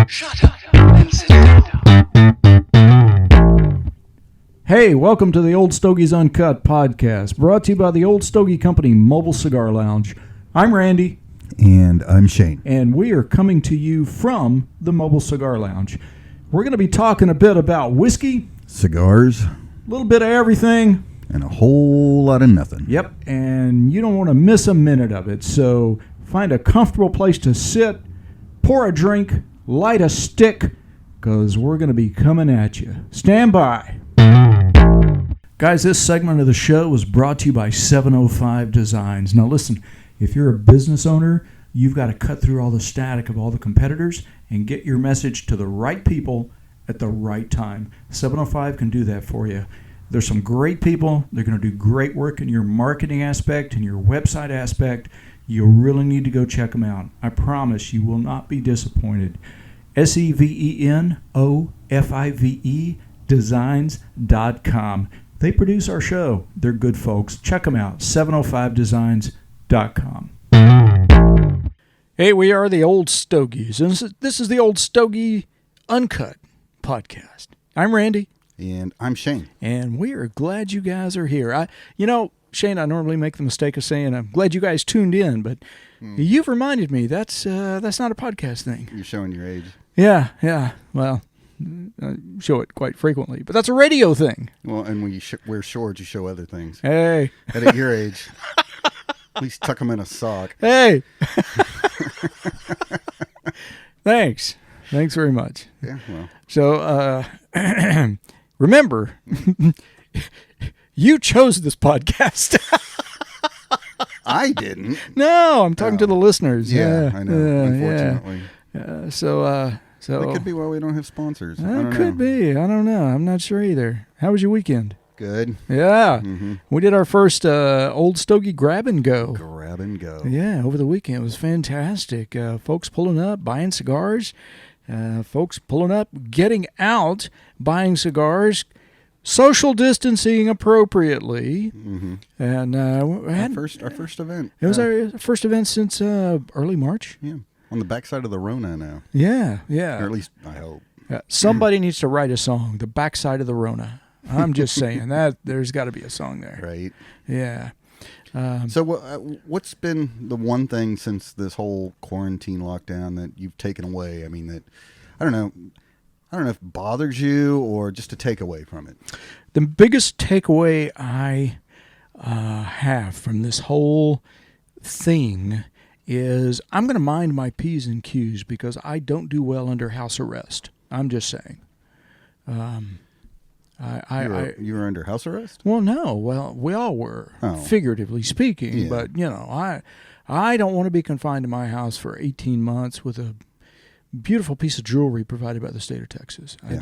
Shut up and sit down. Hey, welcome to the Old Stogies UNCUT podcast, brought to you by the Old Stogie Company Mobile Cigar Lounge. I'm Randy. And I'm Shane. And we are coming to you from the Mobile Cigar Lounge. We're going to be talking a bit about whiskey, Cigars, a little bit of everything, and a whole lot of nothing. Yep, and you don't want to miss a minute of it. So find a comfortable place to sit, pour a drink, light a stick, because we're going to be coming at you. Stand by. Guys, this segment of the show was brought to you by 705 Designs. Now listen, if you're a business owner, you've got to cut through all the static of all the competitors and get your message to the right people at the right time. 705 can do that for you. There's some great people. They're going to do great work in your marketing aspect and your website aspect. You really need to go check them out. I promise you will not be disappointed. SEVENOFIVE designs.com. They produce our show. They're good folks. Check them out. 705designs.com. Hey, we are the Old Stogies, and this is the Old Stogie UNCUT podcast. I'm Randy. And I'm Shane. And we are glad you guys are here. Shane, I normally make the mistake of saying I'm glad you guys tuned in, but you've reminded me that's not a podcast thing. You're showing your age. Yeah. Well, I show it quite frequently, but that's a radio thing. Well, and when you wear shorts, you show other things. Hey. And at your age, at least tuck them in a sock. Hey. Thanks very much. Yeah, well. So, remember, you chose this podcast. I didn't. No, I'm talking to the listeners. Yeah, I know, unfortunately. So That could be why we don't have sponsors. I don't could know. be. I don't know. I'm not sure either. How was your weekend? Good. Yeah. Mm-hmm. We did our first Old Stogie grab and go. Grab and go. Yeah, over the weekend. It was fantastic. Folks pulling up, buying cigars. Folks pulling up, getting out, buying cigars, social distancing appropriately. Mm-hmm. And Our first event. It was our first event since early March. Yeah. On the backside of the Rona now. Yeah. Or at least, I hope. Somebody needs to write a song, The Backside of the Rona. I'm just saying that there's got to be a song there. Right. Yeah. So what's been the one thing since this whole quarantine lockdown that you've taken away? I mean, that I don't know if it bothers you or just a takeaway from it. The biggest takeaway I have from this whole thing is I'm going to mind my P's and Q's because I don't do well under house arrest. I'm just saying. You were under house arrest? Well, no. Well, we all were, figuratively speaking. Yeah. But, I don't want to be confined to my house for 18 months with a beautiful piece of jewelry provided by the state of Texas. Yeah.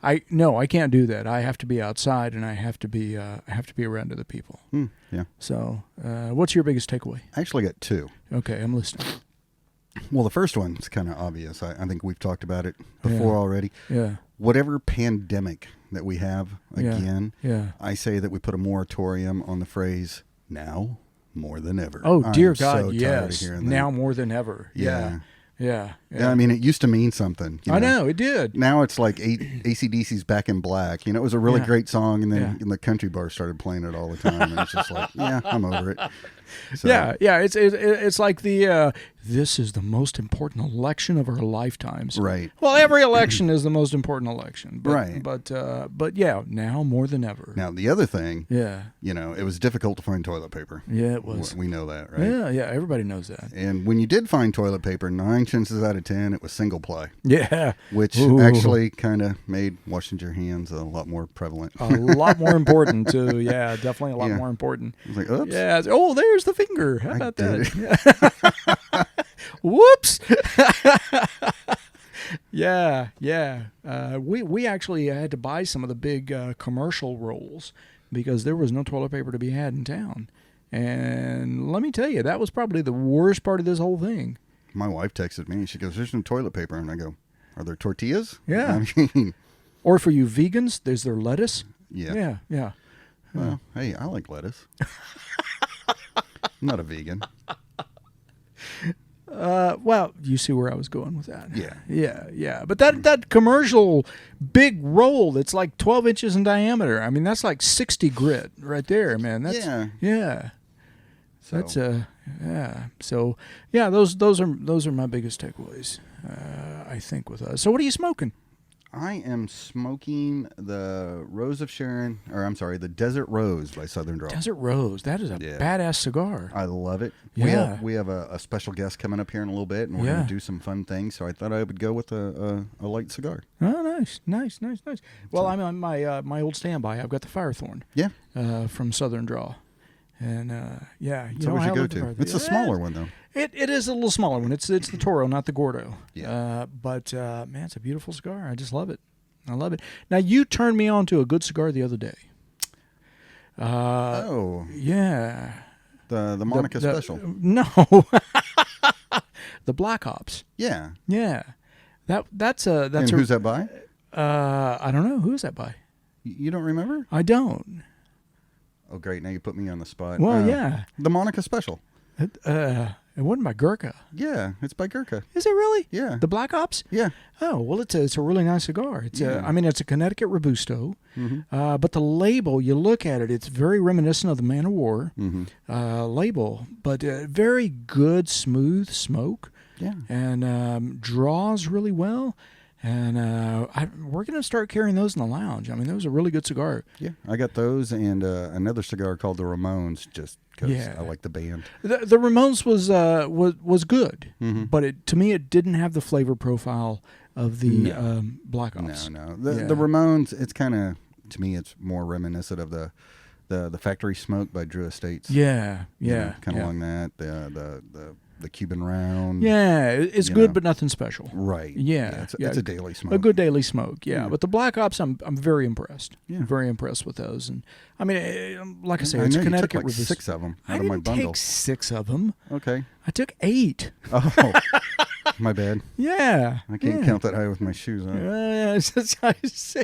I can't do that. I have to be outside and I have to be around other people. Yeah. So, what's your biggest takeaway? I actually got two. Okay, I'm listening. Well, the first one's kind of obvious. I think we've talked about it before already. Yeah. Whatever pandemic that we have again, I say that we put a moratorium on the phrase "now more than ever." Oh, dear God, so yes. tired of hearing Now that. more than ever. Yeah. I mean, it used to mean something. I know, it did. Now it's like AC/DC's Back in Black. It was a really great song, and then the country bar started playing it all the time, and it's just like, I'm over it. So, It's like this is the most important election of our lifetimes. Right. Well, every election is the most important election. But, right. But now more than ever. Now, the other thing, it was difficult to find toilet paper. Yeah, it was. We know that, right? Yeah, everybody knows that. And when you did find toilet paper, 9 chances out of 10, it was single ply. Yeah. Which actually kind of made washing your hands a lot more prevalent. A lot more important, too. Yeah, definitely a lot more important. I was like, oops. Yeah. Oh, there's the finger. How about that? Whoops. Yeah. We actually had to buy some of the big commercial rolls because there was no toilet paper to be had in town. And let me tell you, that was probably the worst part of this whole thing. My wife texted me and she goes, "There's no toilet paper." And I go, "Are there tortillas?" Yeah. I mean, or for you vegans, there's their lettuce. Yeah. Well, hey, I like lettuce. I'm not a vegan. Well, you see where I was going with that. Yeah. Yeah. But that commercial big roll that's like 12 inches in diameter. I mean, that's like 60 grit right there, man. That's, yeah. So. That's yeah. So yeah, those are my biggest takeaways. I think with us. So what are you smoking? I am smoking the Rose of Sharon, or I'm sorry, the Desert Rose by Southern Draw. Desert Rose. That is a badass cigar. I love it. Yeah. We have a special guest coming up here in a little bit, and we're going to do some fun things. So I thought I would go with a light cigar. Oh, nice. Well, I'm on my old standby. I've got the Firethorn. Yeah. From Southern Draw, and yeah, it's always your go-to. It's a smaller one though. It is a little smaller one. It's the Toro, not the Gordo. Yeah. But man, it's a beautiful cigar. I just love it. I love it. Now you turned me on to a good cigar the other day. Yeah. The Monica Special. No. The Black Ops. Yeah. Yeah. That's and who's that by? I don't know. Who is that by? You don't remember? I don't. Oh, great. Now you put me on the spot. Well, yeah. The Monica Special. It wasn't by Gurkha. Yeah, it's by Gurkha. Is it really? Yeah. The Black Ops? Yeah. Oh, well, it's a really nice cigar. It's it's a Connecticut Robusto. Mm-hmm. But the label, you look at it, it's very reminiscent of the Man of War label, but very good, smooth smoke. Yeah. And draws really well. And we're going to start carrying those in the lounge. I mean, those are a really good cigar. Yeah, I got those and another cigar called the Ramones, just because I like the band. The Ramones was good, but to me it didn't have the flavor profile of the Black Ops. No. The Ramones, it's kind of, to me, it's more reminiscent of the Factory Smoke by Drew Estates. Yeah. Kind of along that. The Cuban Round. Yeah, it's good, but nothing special. Right. Yeah. It's a daily smoke. A good daily smoke, yeah. But the Black Ops, I'm very impressed. Yeah. I'm very impressed with those. And I mean, like I say, it's know Connecticut. You took like 6 of them out of my bundle. I didn't take 6 of them. Okay. I took 8. Oh, my bad. Yeah. I can't count that high with my shoes on. That's how I see.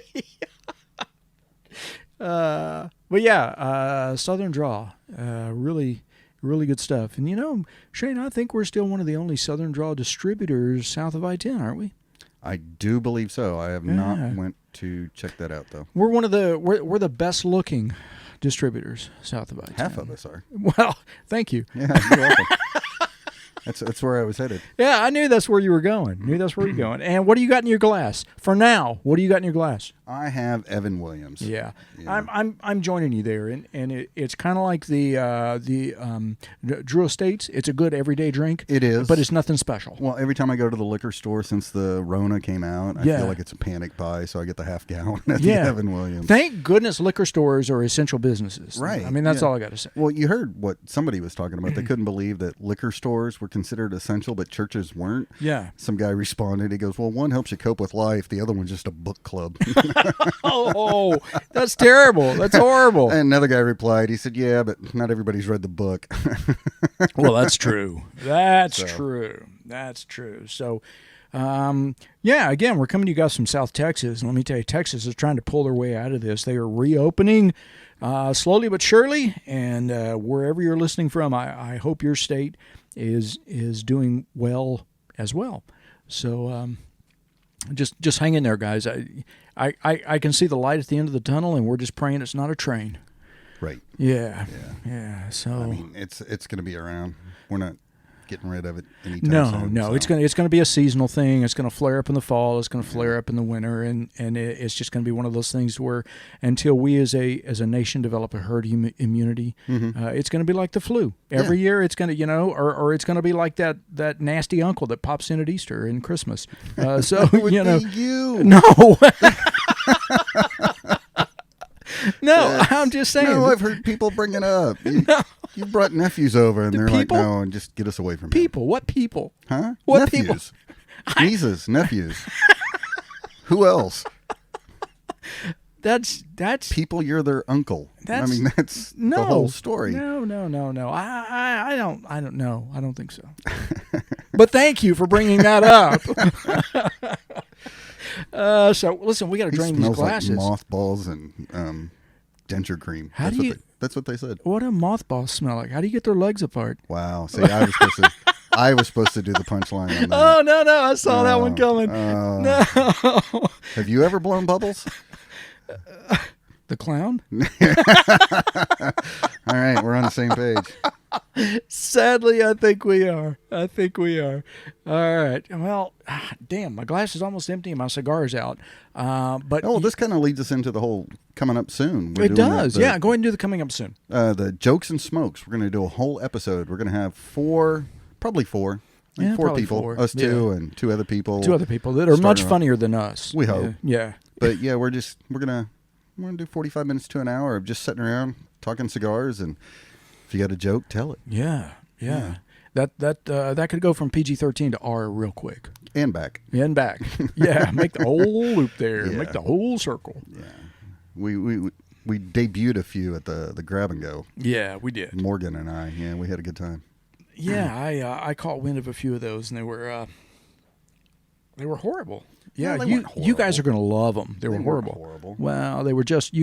But yeah, Southern Draw, really good stuff. And, you know, Shane, I think we're still one of the only Southern Draw distributors south of I-10, aren't we? I do believe so. I have not went to check that out, though. We're we're the best looking distributors south of I-10. Half of us are. Well, thank you. Yeah, you're welcome. That's where I was headed. Yeah, I knew that's where you were going. And what do you got in your glass? For now, what do you got in your glass? I have Evan Williams. Yeah. I'm joining you there, and it's kind of like the Drew Estates. It's a good everyday drink. It is, but it's nothing special. Well, every time I go to the liquor store since the Rona came out, I feel like it's a panic buy, so I get the half gallon at the Evan Williams. Thank goodness liquor stores are essential businesses. Right. I mean, that's all I got to say. Well, you heard what somebody was talking about. They couldn't believe that liquor stores were considered essential, but churches weren't. Yeah. Some guy responded. He goes, "Well, one helps you cope with life. The other one's just a book club." Oh, that's terrible. That's horrible. And another guy replied. He said, "Yeah, but not everybody's read the book." Well, that's true. That's true. So, again, we're coming to you guys from South Texas. And let me tell you, Texas is trying to pull their way out of this. They are reopening slowly but surely. And wherever you're listening from, I hope your state is doing well as well. So just hang in there, guys. I can see the light at the end of the tunnel, and we're just praying it's not a train. Right. Yeah. So I mean, it's going to be around. We're not getting rid of it anytime soon. No. So. It's going to be a seasonal thing. It's going to flare up in the fall. It's going to flare up in the winter, and it's just going to be one of those things where until we as a nation develop a herd immunity, it's going to be like the flu. Every year it's going to, or it's going to be like that nasty uncle that pops in at Easter and Christmas. So would be you. No. No, I'm just saying. No, I've heard people bring it up. You brought nephews over, and they're people? like, "No, and just get us away from people." What people? Huh? What nephews? Nieces, nephews. Who else? That's people. You're their uncle. That's the whole story. No. I don't know. I don't think so. But thank you for bringing that up. So listen, we got to drain these glasses. Like mothballs and denture cream. That's what they said. What do mothballs smell like? How do you get their legs apart? Wow. See, I was supposed to. I was supposed to do the punchline on that. Oh, no, I saw that one coming. No. Have you ever blown bubbles? The clown? All right, we're on the same page. Sadly, I think we are. All right. Well, damn, my glass is almost empty and my cigar's out. But this kind of leads us into the whole coming up soon. We're it doing does. Yeah, go ahead and do the coming up soon. The jokes and smokes. We're going to do a whole episode. We're going to have probably four. Yeah, four probably people. four. Us two and two other people. Two other people that are much Starting off. funnier than us. We hope. Yeah. But yeah, we're gonna do 45 minutes to an hour of just sitting around talking cigars, and if you got a joke, tell it. Yeah. That could go from PG-13 to R real quick. And back. And back. Yeah, make the whole loop there. Yeah. Make the whole circle. Yeah. We debuted a few at the grab and go. Yeah, we did. Morgan and I. Yeah, we had a good time. Yeah, I caught wind of a few of those, and they were horrible. Yeah, No, they weren't you guys horrible. are going to love them. They were weren't horrible. horrible. Well, they were just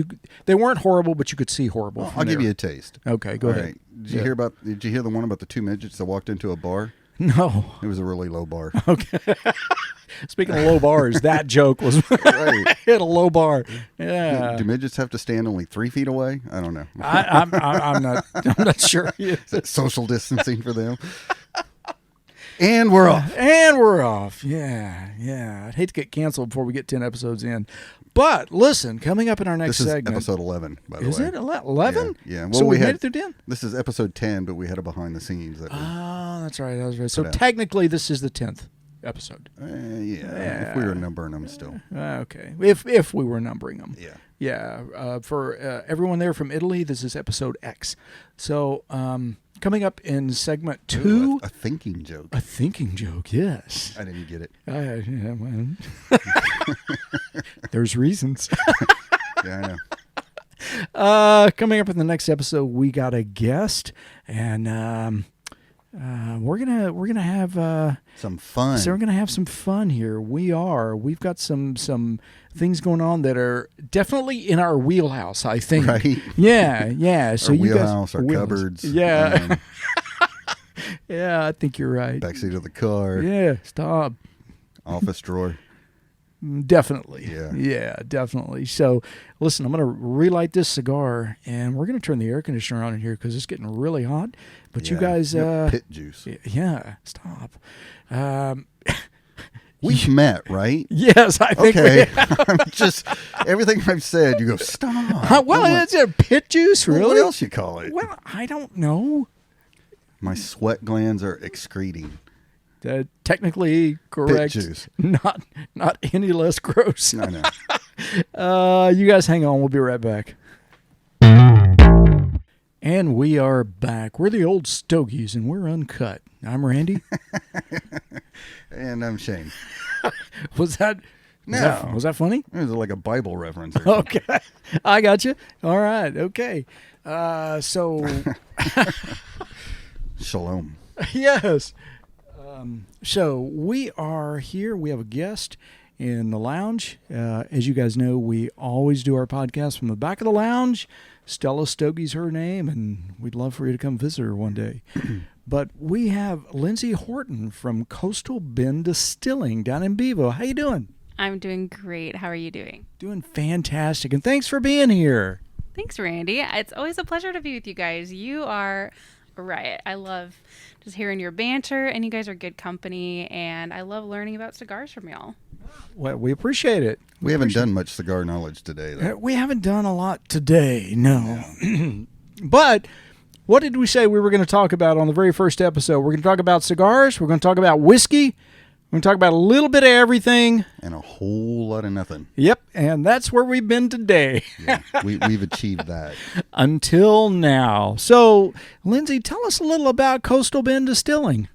They weren't horrible, but you could see horrible. Well, from I'll give there. you a taste. Okay, go All ahead. right. Did you hear the one about the two midgets that walked into a bar? No. It was a really low bar. Okay. Speaking of low bars, that joke was Right. hit a low bar. Yeah. Do midgets have to stand only 3 feet away? I don't know. I'm not sure. Is that social distancing for them? And we're off. And we're off. Yeah. I'd hate to get canceled before we get 10 episodes in. But listen, coming up in our next This is segment. episode 11, by the way. Is it 11? Yeah. So we made it through 10? This is episode 10, but we had a behind the scenes. That Oh, that's right. So Put out. technically, this is the 10th episode. If we were numbering them still. Okay. If we were numbering them. Yeah. Yeah. For everyone there from Italy, this is episode X. So coming up in segment 2. Ooh, a thinking joke. A thinking joke, yes. I didn't get it. Yeah, well, there's reasons. Yeah, I know. Coming up in the next episode, we got a guest, and we're gonna have Some fun. So we're gonna have some fun here. We've got some things going on that are definitely in our wheelhouse, I think. Right. Yeah. So our you wheelhouse, guys, our wheelhouse. cupboards. Yeah. Yeah, I think you're right. Backseat of the car. Yeah, stop. Office drawer. Definitely. Yeah. Definitely. So, listen, I'm going to relight this cigar, and we're going to turn the air conditioner on in here because it's getting really hot. But you Yeah. guys, Pit juice. yeah, stop. We've met, right? Yes, I think. Okay. I'm just everything I've said. You go stop. Well, it's a pit juice, Well, really. what else you call it? Well, I don't know. My sweat glands are excreting. Technically correct. Pit juice. Not any less gross. I know. You guys hang on. We'll be right back. And we are back. We're the old Stogies, and we're uncut. I'm Randy. And I'm Shane. Was that funny? It was like a Bible reference. Or something. Okay. I got you. All right. Okay. So, Shalom. yes. So we are here. We have a guest in the lounge. As you guys know, we always do our podcast from the back of the lounge. Stella Stogie's her name, and we'd love for you to come visit her one day. But we have Lindsay Horton from Coastal Bend Distilling down in Bevo. How you doing? I'm doing great. How are you doing? Doing fantastic, and thanks for being here. Thanks, Randy. It's always a pleasure to be with you guys. You are a riot. I love just hearing your banter, and you guys are good company, and I love learning about cigars from y'all. Well, we appreciate it. We haven't done much cigar knowledge today, though. We haven't done a lot today, no. But what did we say we were going to talk about on the very first episode? We're going to talk about cigars. We're going to talk about whiskey. We're going to talk about a little bit of everything. And a whole lot of nothing. Yep, and that's where we've been today. Yeah, we've achieved that. Until now. So, Lindsay, tell us a little about Coastal Bend Distilling.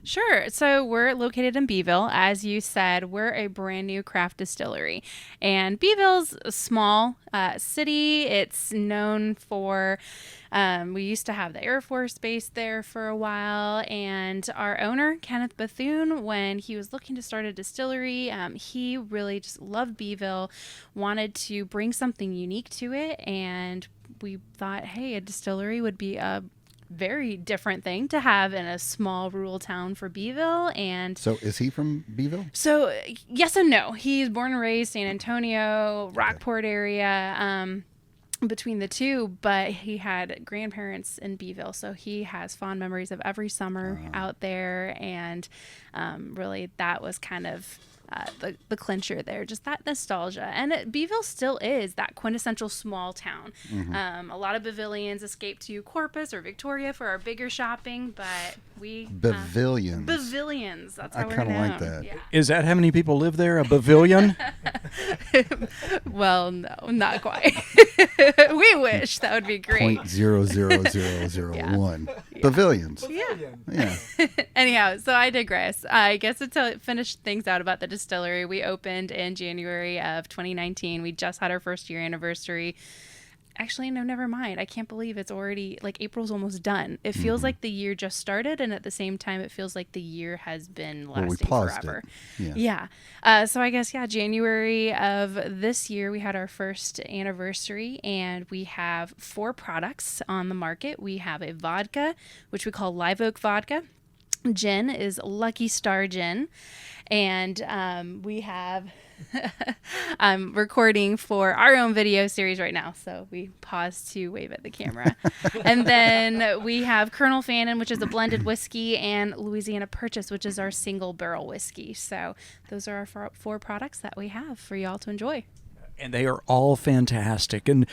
Sure. So we're located in Beeville. As you said, we're a brand new craft distillery. And Beeville's a small city. It's known for, we used to have the Air Force Base there for a while. And our owner, Kenneth Bethune, when he was looking to start a distillery, he really just loved Beeville, wanted to bring something unique to it. And we thought, hey, a distillery would be a very different thing to have in a small rural town for Beeville. And So is he from Beeville? so, yes and no. He's born and raised San Antonio, Rockport area, between the two, but he had grandparents in Beeville, so he has fond memories of every summer out there, and really that was kind of the clincher there, just that nostalgia. And Beeville still is that quintessential small town. A lot of Bevillians escape to Corpus or Victoria for our bigger shopping, but we Bevillians. Bevillians. That's I how we're kinda known. like that. Yeah. Is that how many people live there? A pavilion? Well, no, not quite. We wish that would be great. 0.00001 Pavilions. Yeah. Anyhow, so I digress. I guess to finish things out about the distillery, we opened in January of 2019. We just had our first year anniversary. Actually, no, never mind. I can't believe it's already, like, April's almost done. It feels like the year just started, and at the same time, it feels like the year has been lasting Well, we paused forever. it. Yeah. So I guess, January of this year, we had our first anniversary, and we have 4 products on the market. We have a vodka, which we call Live Oak Vodka. Gin is Lucky Star Gin. And we have... I'm recording for our own video series right now, so we pause to wave at the camera. And then we have Colonel Fannin, which is a blended whiskey, and Louisiana Purchase, which is our single barrel whiskey. So those are our 4 products that we have for y'all to enjoy. And they are all fantastic. And,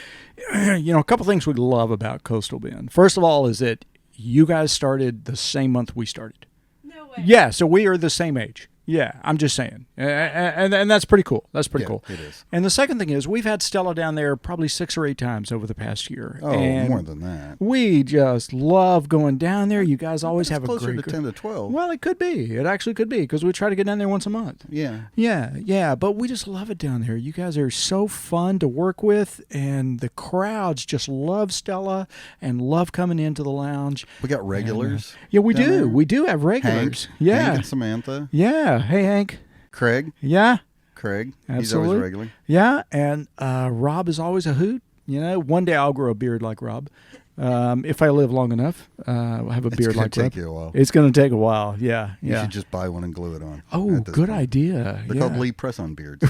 a couple things we love about Coastal Bend. First of all is that you guys started the same month we started. No way. Yeah, so we are the same age. Yeah, I'm just saying. And that's pretty cool. That's pretty cool. It is. And the second thing is we've had Stella down there probably 6 or 8 times over the past year. Oh, and more than that. we just love going down there. You guys always have a closer great... to 10 to 12. Well, it could be. It actually could be because we try to get down there once a month. Yeah. Yeah, but we just love it down there. You guys are so fun to work with, and the crowds just love Stella and love coming into the lounge. We got regulars. Yeah, we down do. there. We do have Hank. regulars. Yeah. Hank and Samantha. Yeah. Hey, Hank. Craig. Yeah. Craig. Absolutely. He's always regular. Yeah, and Rob is always a hoot. One day I'll grow a beard like Rob. If I live long enough, I'll have a beard like Rob. It's going to take you a while. It's going to take a while. Yeah. You should just buy one and glue it on. Oh, at this good point. idea. They're called Lee press-on beards.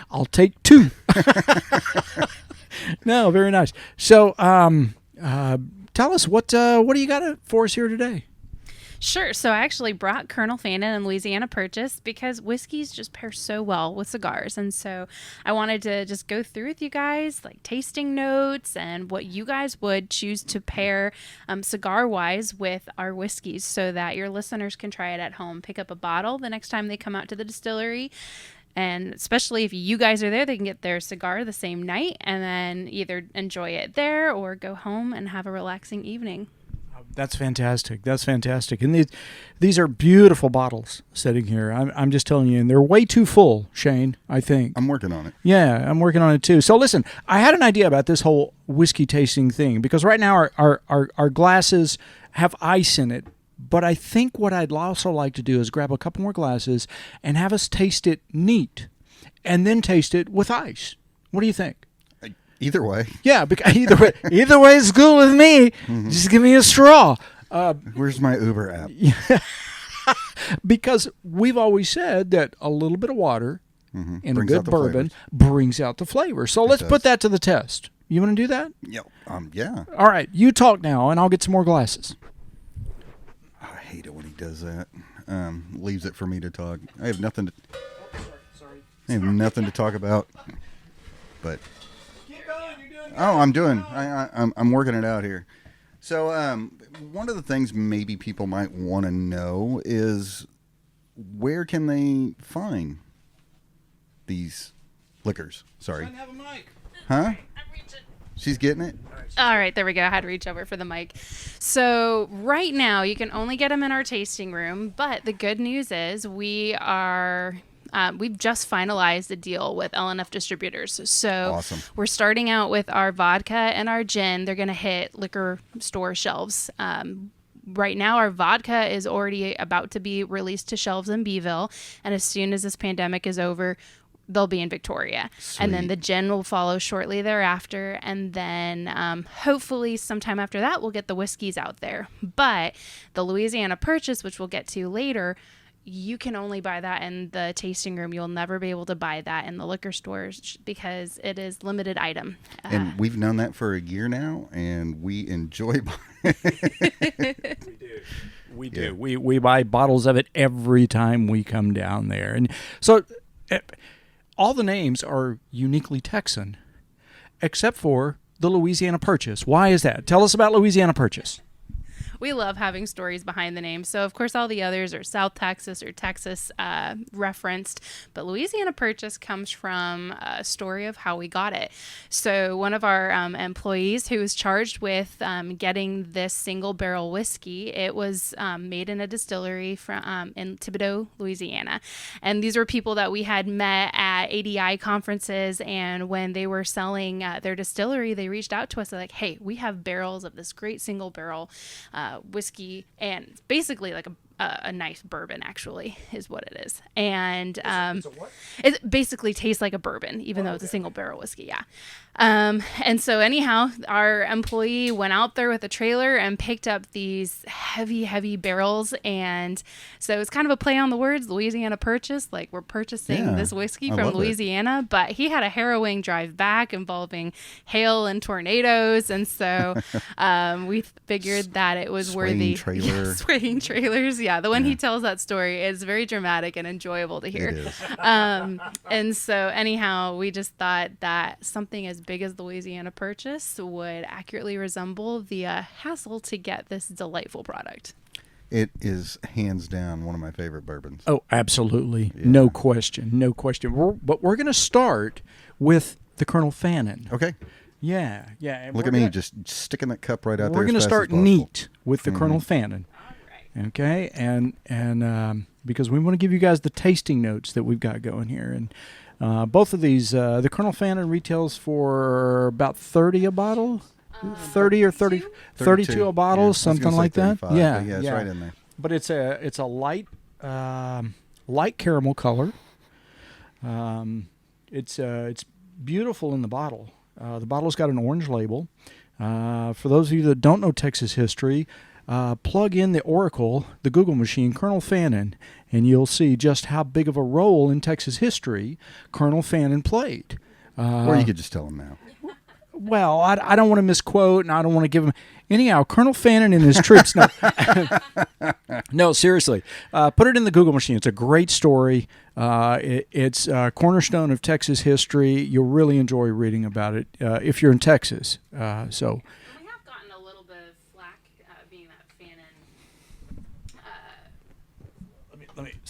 I'll take 2. No, very nice. So, tell us what do you got for us here today? Sure. So I actually brought Colonel Fannin and Louisiana Purchase because whiskeys just pair so well with cigars. And so I wanted to just go through with you guys like tasting notes and what you guys would choose to pair cigar-wise with our whiskeys so that your listeners can try it at home. Pick up a bottle the next time they come out to the distillery. And especially if you guys are there, they can get their cigar the same night and then either enjoy it there or go home and have a relaxing evening. That's fantastic. That's fantastic. And these are beautiful bottles sitting here. I'm just telling you, and they're way too full, Shane, I think. I'm working on it. Yeah, I'm working on it too. So listen, I had an idea about this whole whiskey tasting thing because right now our glasses have ice in it. But I think what I'd also like to do is grab a couple more glasses and have us taste it neat and then taste it with ice. What do you think? Either way. Yeah, because either way is good with me. Mm-hmm. Just give me a straw. Where's my Uber app? Because we've always said that a little bit of water and Brings a out good the bourbon flavors. brings out the flavor. So let's does. put that to the test. You want to do that? Yep. Yeah. All right, you talk now, and I'll get some more glasses. I hate it when he does that. Leaves it for me to talk. I have nothing to. I have nothing to talk about. But. Oh, I'm doing. I'm working it out here. So, one of the things maybe people might want to know is where can they find these liquors? Sorry. Have a mic. Huh? She's getting it. All right, there we go. I had to reach over for the mic. So right now you can only get them in our tasting room, but the good news is we've just finalized a deal with L&F Distributors. So Awesome. We're starting out with our vodka and our gin. They're going to hit liquor store shelves. Right now, our vodka is already about to be released to shelves in Beeville. And as soon as this pandemic is over, they'll be in Victoria. And then Sweet. the gin will follow shortly thereafter. And then hopefully sometime after that, we'll get the whiskeys out there. But the Louisiana Purchase, which we'll get to later, you can only buy that in the tasting room. You'll never be able to buy that in the liquor stores because it is limited item. And we've known that for a year now, and we enjoy buying. We do. We buy bottles of it every time we come down there. And so all the names are uniquely Texan, except for the Louisiana Purchase. Why is that? Tell us about Louisiana Purchase. We love having stories behind the name. So, of course, all the others are South Texas or Texas referenced. But Louisiana Purchase comes from a story of how we got it. So, one of our employees who was charged with getting this single barrel whiskey, it was made in a distillery from in Thibodaux, Louisiana. And these were people that we had met at ADI conferences. And when they were selling their distillery, they reached out to us. They're like, hey, we have barrels of this great single barrel whiskey, and it's basically like a nice bourbon, actually, is what it is. And it basically tastes like a bourbon, even though it's a single barrel whiskey. Yeah. And so anyhow, our employee went out there with a trailer and picked up these heavy barrels. And so it's kind of a play on the words, Louisiana Purchase, like we're purchasing this whiskey from Louisiana, but he had a harrowing drive back involving hail and tornadoes. And so we figured that it was worthy. Swaying trailers. Yeah. The one he tells that story is very dramatic and enjoyable to hear. It is. And so anyhow, we just thought that something as big as the Louisiana Purchase would accurately resemble the hassle to get this delightful product. It is hands down one of my favorite bourbons. Oh, absolutely. Yeah. No question. But we're going to start with the Colonel Fannin. Okay. Yeah. Look at me just sticking that cup right out there. We're going to start neat with the Colonel Fannin. Okay, and because we want to give you guys the tasting notes that we've got going here, and both of these, the Colonel Fannin retails for about $30 a bottle, 30 or 30, 32 a bottle, something like that. Yeah, it's right in there. But it's a light caramel color. It's beautiful in the bottle. The bottle's got an orange label. For those of you that don't know Texas history, plug in the Oracle, the Google machine, Colonel Fannin, and you'll see just how big of a role in Texas history Colonel Fannin played. Or you could just tell him now. Well, I don't want to misquote, and I don't want to give him... Anyhow, Colonel Fannin and his troops... No, seriously. Put it in the Google machine. It's a great story. It's a cornerstone of Texas history. You'll really enjoy reading about it if you're in Texas. So...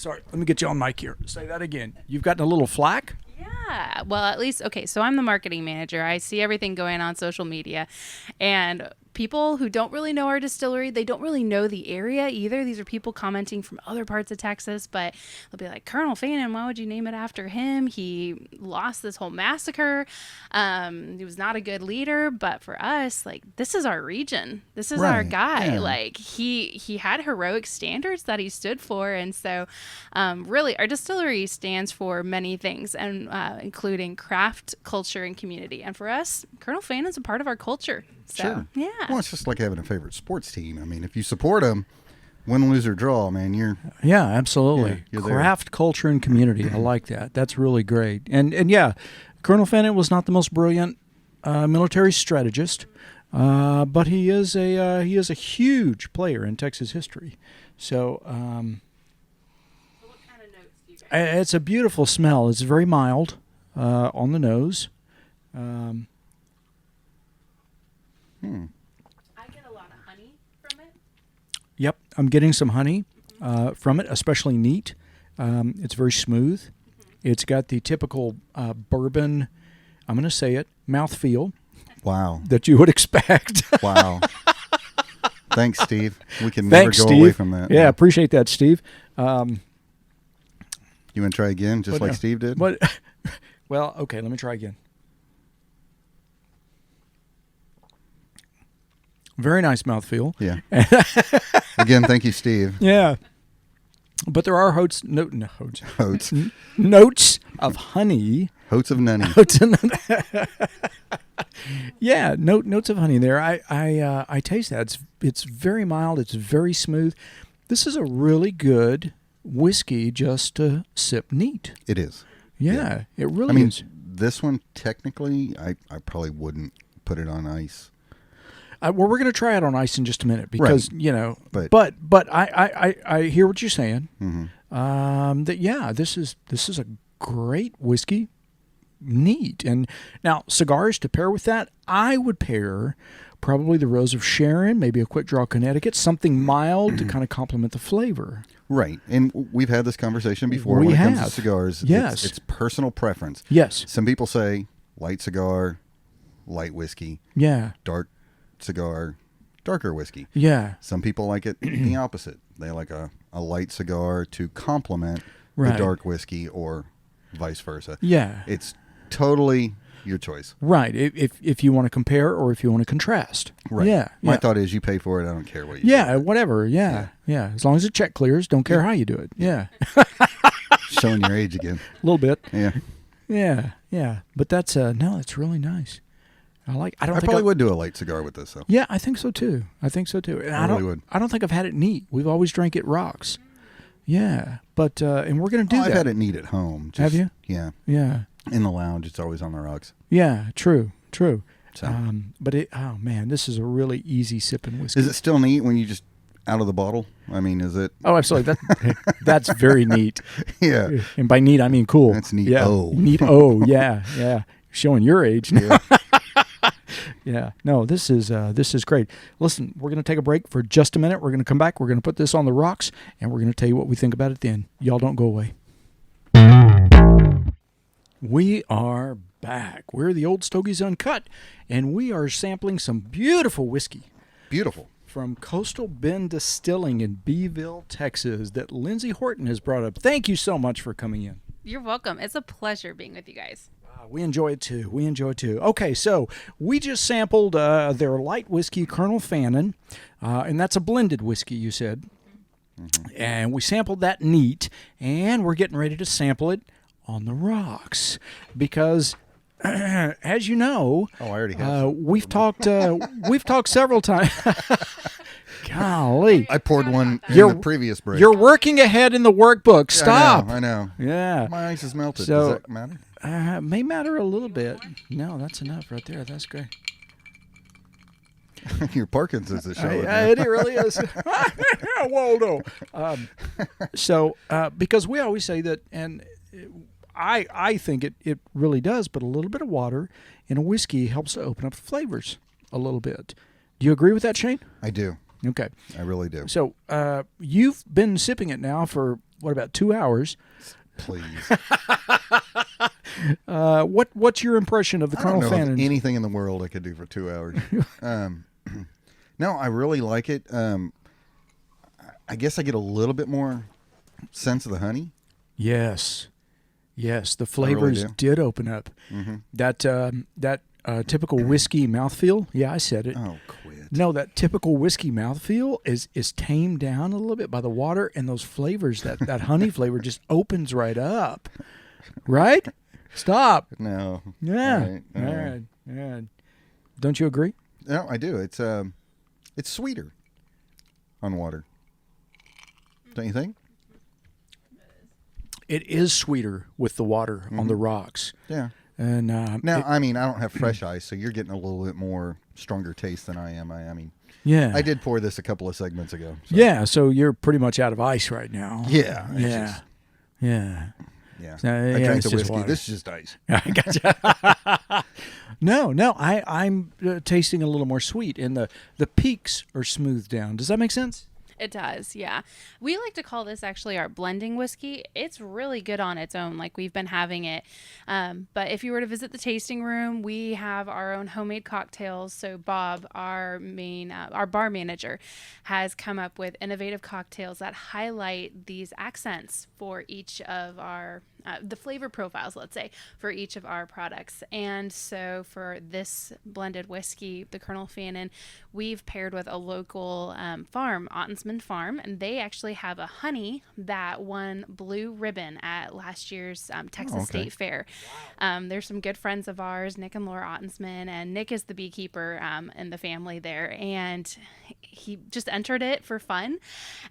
Let me get you on mic here. Say that again. You've gotten a little flack? Yeah. Well, at least, okay, so I'm the marketing manager. I see everything going on social media. And people who don't really know our distillery, they don't really know the area either. These are people commenting from other parts of Texas, but they'll be like, Colonel Fannin, why would you name it after him? He lost this whole massacre. He was not a good leader, but for us, like, this is our region. This is our guy. Yeah. Like, he had heroic standards that he stood for. And so really our distillery stands for many things, and including craft, culture, and community. And for us, Colonel Fannin's a part of our culture. So, sure. Yeah. Well, it's just like having a favorite sports team. I mean, if you support them, win, lose, or draw, man, you're... Yeah, absolutely. Yeah, you're craft, culture, and community. I like that. That's really great. And yeah, Colonel Fannin was not the most brilliant military strategist, but he is a huge player in Texas history. So... what kind of notes do you guys... It's a beautiful smell. It's very mild on the nose. I get a lot of honey from it. Yep, I'm getting some honey from it, especially neat. It's very smooth. It's got the typical bourbon, I'm going to say it, mouthfeel. Wow. That you would expect. Wow. Thanks, Steve. We can never go Steve. Away from that. Yeah, appreciate that, Steve. You want to try again, just like Steve did? Well, okay, let me try again. Very nice mouthfeel. Yeah. Again, thank you, Steve. Yeah. But there are Oats. notes of honey. Oats of nunny. Yeah, notes of honey there. I taste that. It's very mild. It's very smooth. This is a really good whiskey just to sip neat. It is. Yeah. It really is. This one, technically, I probably wouldn't put it on ice. Well, we're going to try it on ice in just a minute because But I hear what you're saying. Mm-hmm. This is a great whiskey, neat. And now cigars to pair with that, I would pair probably the Rose of Sharon, maybe a Quick Draw Connecticut, something mild to kind of complement the flavor. Right, and we've had this conversation before We when it comes have. to cigars. Yes. It's personal preference. Yes. Some people say light cigar, light whiskey. Yeah. Dark cigar, darker whiskey. Yeah. Some people like it the opposite. They like a light cigar to complement Right. the dark whiskey or vice versa. Yeah. It's totally your choice. Right. If you want to compare or if you want to contrast. Right. Yeah. My yeah. thought is you pay for it. I don't care what you Yeah, whatever. Yeah. As long as the check clears, don't care how you do it. Yeah. do. Showing your age again. A little bit. Yeah. Yeah. But that's it's really nice. I probably would do a light cigar with this, though. Yeah, I think so too. And I really would. I don't think I've had it neat. We've always drank it rocks. Yeah, but and we're gonna do that. I've had it neat at home. Have you? Yeah. Yeah. In the lounge, it's always on the rocks. Yeah. True. So. But this is a really easy sipping whiskey. Is it still neat when you just out of the bottle? I mean, is it? Oh, absolutely. That's very neat. Yeah. And by neat, I mean cool. That's neat. Yeah. Oh. Neat. Oh, yeah. Yeah. Showing your age. Yeah. Yeah. No, this is great. Listen, we're going to take a break for just a minute. We're going to come back. We're going to put this on the rocks, and we're going to tell you what we think about it then. Y'all don't go away. We are back. We're the Old Stogies Uncut, and we are sampling some beautiful whiskey Beautiful. from Coastal Bend Distilling in Beeville, Texas, that Lindsay Horton has brought up. Thank you so much for coming in. You're welcome. It's a pleasure being with you guys. We enjoy it too. Okay, so we just sampled their light whiskey, Colonel Fannin, and that's a blended whiskey, you said. Mm-hmm. And we sampled that neat, and we're getting ready to sample it on the rocks because, as you know, I already have. we've talked several times. Golly, I poured one in You're- the previous break. you're working ahead in the workbook. Stop. I know. Yeah. My ice is melted. So- Does that matter? May matter a little bit. No, that's enough right there. That's great. Your Parkinson's is showing. It really is. Waldo. Because we always say that, and I think it really does, but a little bit of water in a whiskey helps to open up the flavors a little bit. Do you agree with that, Shane? I do. Okay. I really do. So you've been sipping it now for, what, about 2 hours? Please. What's your impression of the I don't Colonel know Fannin? of anything in the world I could do for 2 hours. No, I really like it. I guess I get a little bit more sense of the honey. Yes, the really flavors do. did open up. Mm-hmm. That typical whiskey mouthfeel. Yeah, I said it. Oh, quit. No, that typical whiskey mouthfeel is tamed down a little bit by the water and those flavors. That honey flavor just opens right up. Right? Stop. No. Yeah. Right, no. All right. Yeah. Don't you agree? No, I do. It's sweeter on water. Don't you think? It is sweeter with the water on the rocks. Yeah. And Now, I mean, I don't have fresh ice, so you're getting a little bit more stronger taste than I am. I mean, yeah, I did pour this a couple of segments ago. So. Yeah, so you're pretty much out of ice right now. Yeah. it's Yeah. just- Yeah. yeah. So, I yeah, drank it's the just whiskey. water. This is just ice. I gotcha. No, I'm tasting a little more sweet, and the peaks are smoothed down. Does that make sense? It does, yeah. We like to call this actually our blending whiskey. It's really good on its own, like we've been having it. But if you were to visit the tasting room, we have our own homemade cocktails. So Bob, our bar manager, has come up with innovative cocktails that highlight these accents for each of our the flavor profiles, let's say, for each of our products. And so for this blended whiskey, the Colonel Fannin, we've paired with a local farm, Ottensman Farm, and they actually have a honey that won Blue Ribbon at last year's Texas State Fair. There's some good friends of ours, Nick and Laura Ottensman, and Nick is the beekeeper in the family there, and he just entered it for fun,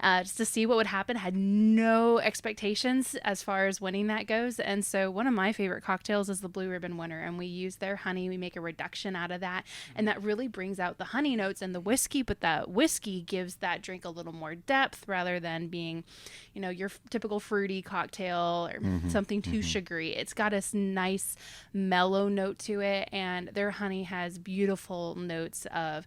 just to see what would happen. Had no expectations as far as winning that goes. And so one of my favorite cocktails is the Blue Ribbon winner, and we use their honey. We make a reduction out of that, and that really brings out the honey notes in the whiskey, but that whiskey gives that drink a little more depth rather than being, your typical fruity cocktail or something too sugary. It's got a nice mellow note to it, and their honey has beautiful notes of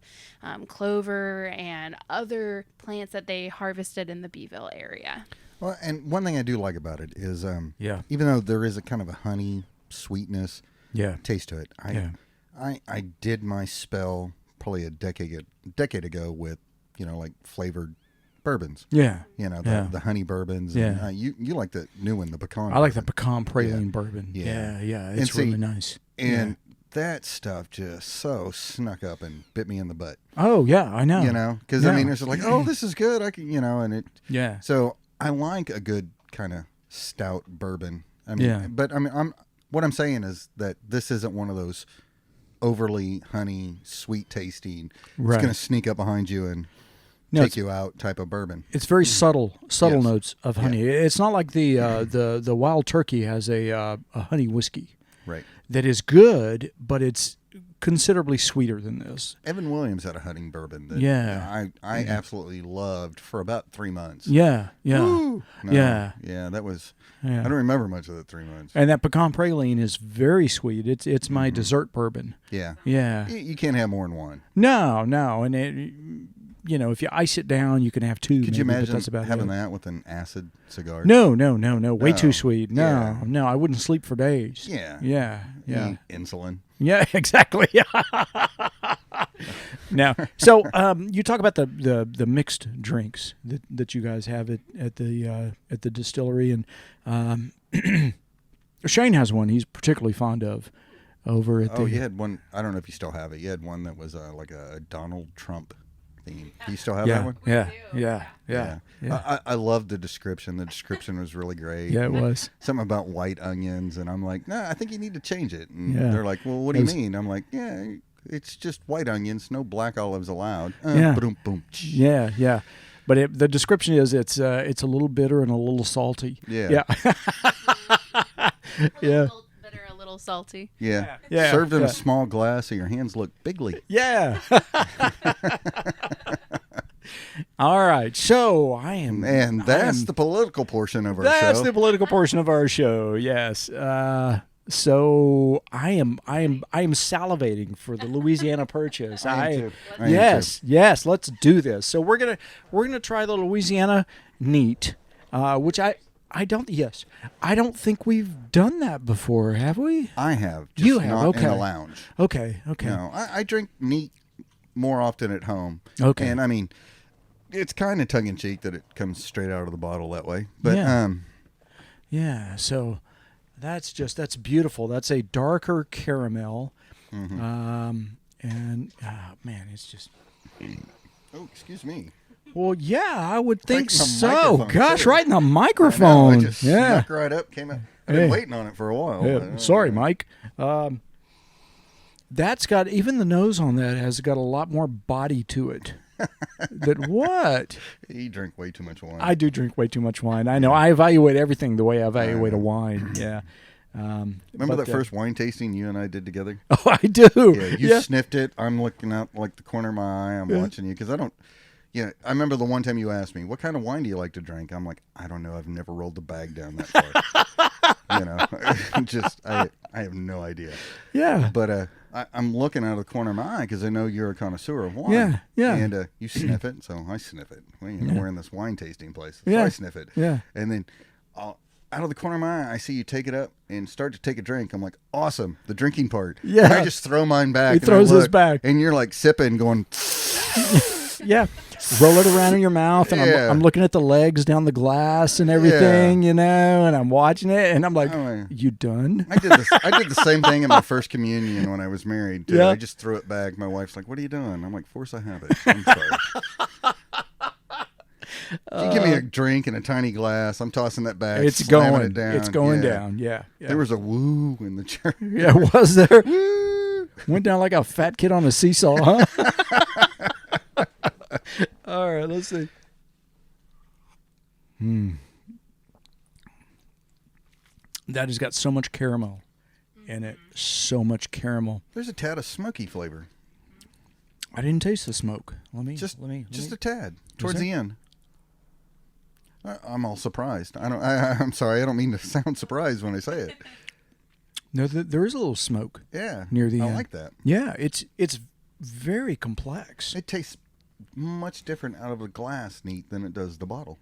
clover and other plants that they harvested in the Beeville area. Well, and one thing I do like about it is, Yeah. even though there is a kind of a honey sweetness Yeah. taste to it, I did my spell probably a decade ago with, like flavored bourbons. Yeah. The honey bourbons. Yeah. And, you like the new one, the pecan. I like the bourbon. pecan praline bourbon. Yeah. Yeah. And It's see, really nice. And that stuff just so snuck up and bit me in the butt. Oh, yeah, I know. Because Yeah. it's like, oh, this is good. I can, and it. Yeah. So I like a good kind of stout bourbon. Yeah. But what I'm saying is that this isn't one of those overly honey, sweet tasting. Right. It's going to sneak up behind you and take you out type of bourbon. It's very subtle Yes. notes of honey. It's not like the Wild Turkey has a honey whiskey Right. that is good, but it's considerably sweeter than this. Evan Williams had a honey bourbon that I absolutely loved for about 3 months. Yeah. Woo! No, Yeah. Yeah, that was. Yeah. I don't remember much of the 3 months. And that pecan praline is very sweet. It's my dessert bourbon. Yeah. Yeah. You can't have more than one. No, and if you ice it down, you can have two. Could you maybe, but imagine that's about having it. that with an acid cigar? No. Way No. too sweet. Yeah. No, I wouldn't sleep for days. Yeah. Yeah. Insulin. Yeah, exactly. Now, so you talk about the mixed drinks that you guys have at the distillery, and Shane has one he's particularly fond of over at Oh, you had one. I don't know if you still have it. You had one that was like a Donald Trump theme. Do you still have that one? Yeah. I loved the description. The description was really great. Yeah, it was. Something about white onions, and I'm like, no, I think you need to change it. And Yeah. they're like, well, what do you mean? I'm like, yeah, it's just white onions, no black olives allowed. Yeah. Boom, boom. Yeah. But the description is it's a little bitter and a little salty. Yeah. A little bitter, a little salty. Yeah. Yeah. Served in Yeah. a small glass, so your hands look bigly. Yeah. All right. So And that's the political portion of our That's show. the political portion of our show. Yes. So I am salivating for the Louisiana Purchase. I am too. I am Yes. Let's do this. So we're gonna try the Louisiana Neat, which I don't think we've done that before, have we? I have. Just You have, not in okay. the lounge. Okay. No, I drink neat more often at home. Okay. And it's kind of tongue in cheek that it comes straight out of the bottle that way. But Yeah. So that's beautiful. That's a darker caramel. Mm-hmm. And man, it's just. oh, excuse me. Well, yeah, I would think Right in the so. microphone, Gosh, too. right in the I know, microphone. I just Yeah. snuck right up, came up. I've been Hey. waiting on it for a while. Yeah. but, Sorry, Mike. That's got even the nose on that has got a lot more body to it. That what? You drink way too much wine. I do drink way too much wine. I know. I evaluate everything the way I evaluate a wine. Yeah. Remember that first wine tasting you and I did together? Oh, I do. Yeah, you sniffed it. I'm looking out like the corner of my eye. I'm watching you because I don't. Yeah, I remember the one time you asked me, "What kind of wine do you like to drink?" I'm like, "I don't know. I've never rolled the bag down that far." Just I have no idea. Yeah. But I'm looking out of the corner of my eye because I know you're a connoisseur of wine. Yeah. And you sniff it, so I sniff it. We're in this wine tasting place, so Yeah. I sniff it. Yeah. And then out of the corner of my eye, I see you take it up and start to take a drink. I'm like, awesome, the drinking part. Yeah. And I just throw mine back. He and I throws his look, back. And you're like sipping, going. yeah. Roll it around in your mouth, and Yeah. I'm looking at the legs down the glass and everything, you know, and I'm watching it, and I'm like, you done? I did the same thing in my first communion when I was married. Too. Yeah. I just threw it back. My wife's like, "What are you doing?" I'm like, "Force a habit." I'm sorry. If you give me a drink in a tiny glass, I'm tossing that back. It's slamming going. It down. It's going Yeah. down. Yeah. There was a woo in the church. Yeah, was there? Woo. Went down like a fat kid on a seesaw, huh? All right, let's see. That has got so much caramel in it. So much caramel. There's a tad of smoky flavor. I didn't taste the smoke. Let me Just let a tad towards there? the end. I'm all surprised. I'm sorry. I don't mean to sound surprised when I say it. No, there is a little smoke. Yeah, Near the I end. like that. Yeah, it's very complex. It tastes much different out of a glass neat than it does the bottle.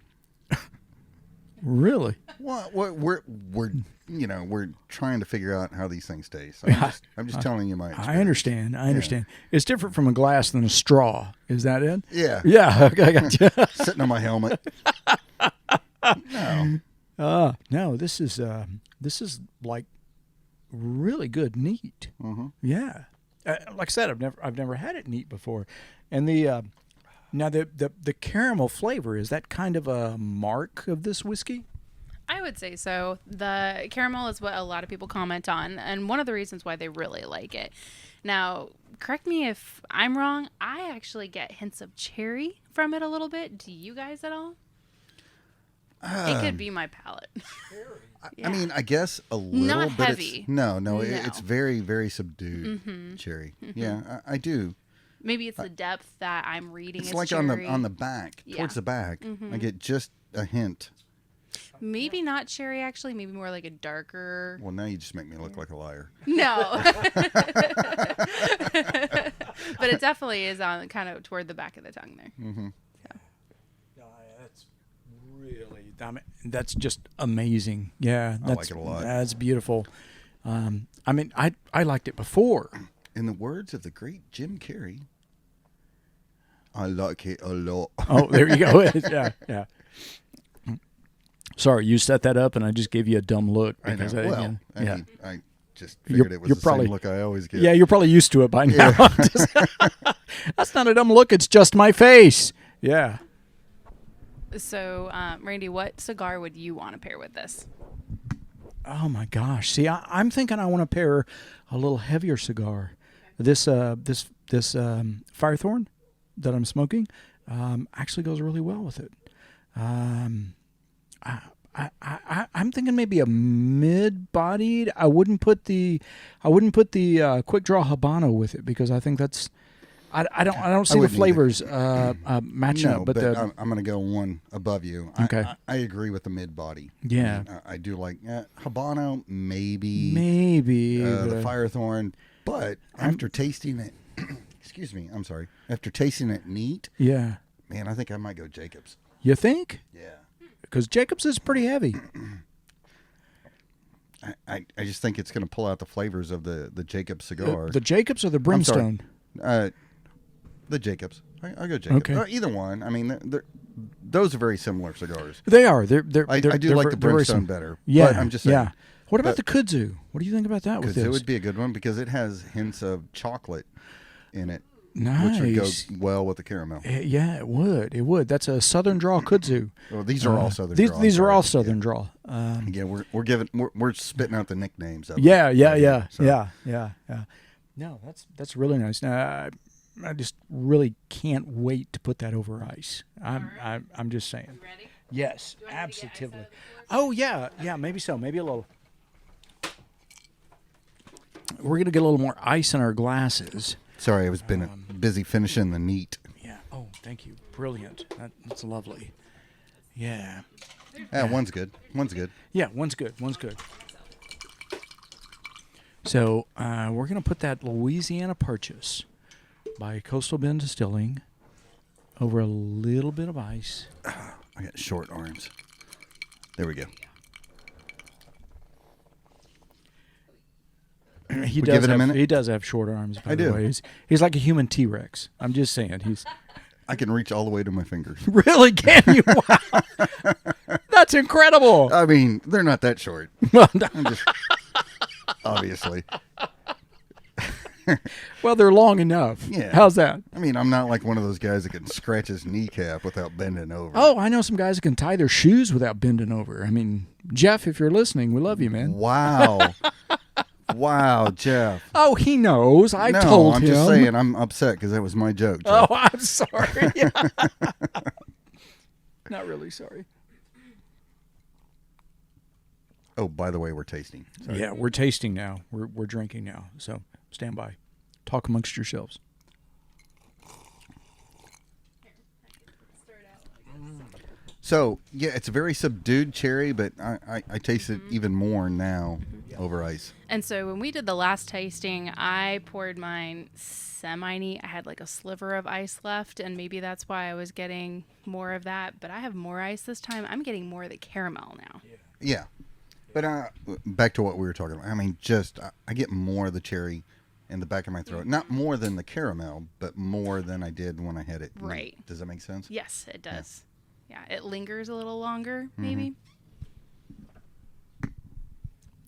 Really? What we're trying to figure out how these things taste. I'm just telling you my experience. I understand. It's different from a glass than a straw. Is that it? Yeah. Yeah. Okay, I got you. Sitting on my helmet. No. No. This is like really good neat. Mm-hmm. Yeah. Like I said, I've never had it neat before, and the now the caramel flavor, is that kind of a mark of this whiskey? I would say so. The caramel is what a lot of people comment on, and one of the reasons why they really like it. Now, correct me if I'm wrong, I actually get hints of cherry from it a little bit. Do you guys at all? It could be my palate. I mean, I guess a little, Not but heavy. it's no. It's very, very subdued cherry. Yeah, I do. Maybe it's the depth that I'm reading. It's as like cherry. on the back, Yeah. towards the back. I get just a hint. Maybe not cherry, actually. Maybe more like a darker. Well, now you just make me look like a liar. No. But it definitely is on kind of toward the back of the tongue there. Mm-hmm. That's really. That's just amazing. Yeah, I like it a lot. That's beautiful. I mean, I liked it before. In the words of the great Jim Carrey, I like it a lot. Oh, there you go. Yeah. Sorry, you set that up, and I just gave you a dumb look. I know. Because Well, yeah. I just figured it was you're the probably- same look I always get. Yeah, you're probably used to it by now. That's not a dumb look. It's just my face. Yeah. So, Randy, what cigar would you want to pair with this? Oh my gosh. See, I'm thinking I want to pair a little heavier cigar. This Firethorn that I'm smoking actually goes really well with it. I'm thinking maybe a mid-bodied. I wouldn't put the quick draw Habano with it, because I think that's I don't see the wouldn't flavors matching No, up. but But I'm going to go one above you. Okay. I agree with the mid body. Yeah. I do like Habano, maybe the the Firethorn, but after tasting it, excuse me, I'm sorry. After tasting it neat, yeah. man, I think I might go Jacobs. You think? Yeah. Because Jacobs is pretty heavy. I just think it's going to pull out the flavors of the Jacobs cigar. The Jacobs or the I'm sorry. Brimstone? The Jacobs. I'll go Jacobs. Okay. Either one. I mean, those are very similar cigars. They are. They're I do they're like ver- the they're very Brimstone sim- better. Yeah. But I'm just saying. Yeah. What about But- the kudzu? What do you think about that with Because this? it would be a good one because it has hints of chocolate in it, nice. which would go well with the caramel. Yeah, it would. It would. That's a Southern Draw kudzu. Well, these are all Southern These Draw. these are sorry. all Southern Yeah. Draw. Again, we're spitting out the nicknames of Yeah. them. So, Yeah. No, that's really nice. Now, I just really can't wait to put that over ice. I'm just saying. Ready? Yes, absolutely. Oh yeah, maybe so. Maybe a little. We're gonna get a little more ice in our glasses. Sorry, I was been busy finishing the neat. Yeah. Oh, thank you. Brilliant. That's lovely. Yeah. Yeah, one's good. Yeah, one's good. So we're going to put that Louisiana Purchase by Coastal Bend Distilling over a little bit of ice. I got short arms. There we go. He give it a minute? He does have short arms. By I the do. way. He's like a human T-Rex. I'm just saying. I can reach all the way to my fingers. Really? Can you? Wow. That's incredible. I mean, they're not that short. Well, no. I'm just obviously. Well, they're long enough. Yeah. How's that? I mean, I'm not like one of those guys that can scratch his kneecap without bending over. Oh, I know some guys that can tie their shoes without bending over. I mean, Jeff, if you're listening, we love you, man. Wow. Wow, Jeff. Oh, he knows. I no, told I'm him. just saying I'm upset because that was my joke, Jeff. Oh, I'm sorry. Not really sorry. Oh, by the way, we're tasting. Sorry. Yeah, we're tasting now. We're drinking now. So stand by. Talk amongst yourselves. So, yeah, it's a very subdued cherry, but I taste it even more now over ice. And so when we did the last tasting, I poured mine semi-neat. I had like a sliver of ice left, and maybe that's why I was getting more of that. But I have more ice this time. I'm getting more of the caramel now. Yeah. But back to what we were talking about. I mean, I get more of the cherry in the back of my throat. Not more than the caramel, but more than I did when I had it. Right. Does that make sense? Yes, it does. Yeah, it lingers a little longer, maybe.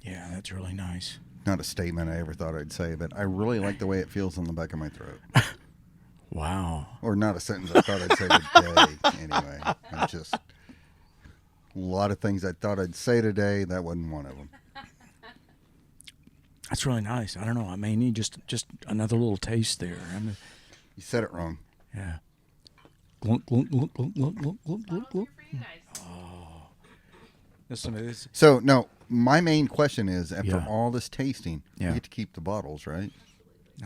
Yeah, that's really nice. Not a statement I ever thought I'd say, but I really like the way it feels on the back of my throat. Wow. Or not a sentence I thought I'd say today. Anyway, I'm just a lot of things I thought I'd say today. That wasn't one of them. That's really nice. I don't know. I may need just another little taste there. You said it wrong. Yeah. Glunk, glunk, glunk, glunk, glunk, glunk, glunk, glunk, glunk. Oh. Listen to this. So, no, my main question is, after Yeah. all this tasting, Yeah. you get to keep the bottles, right?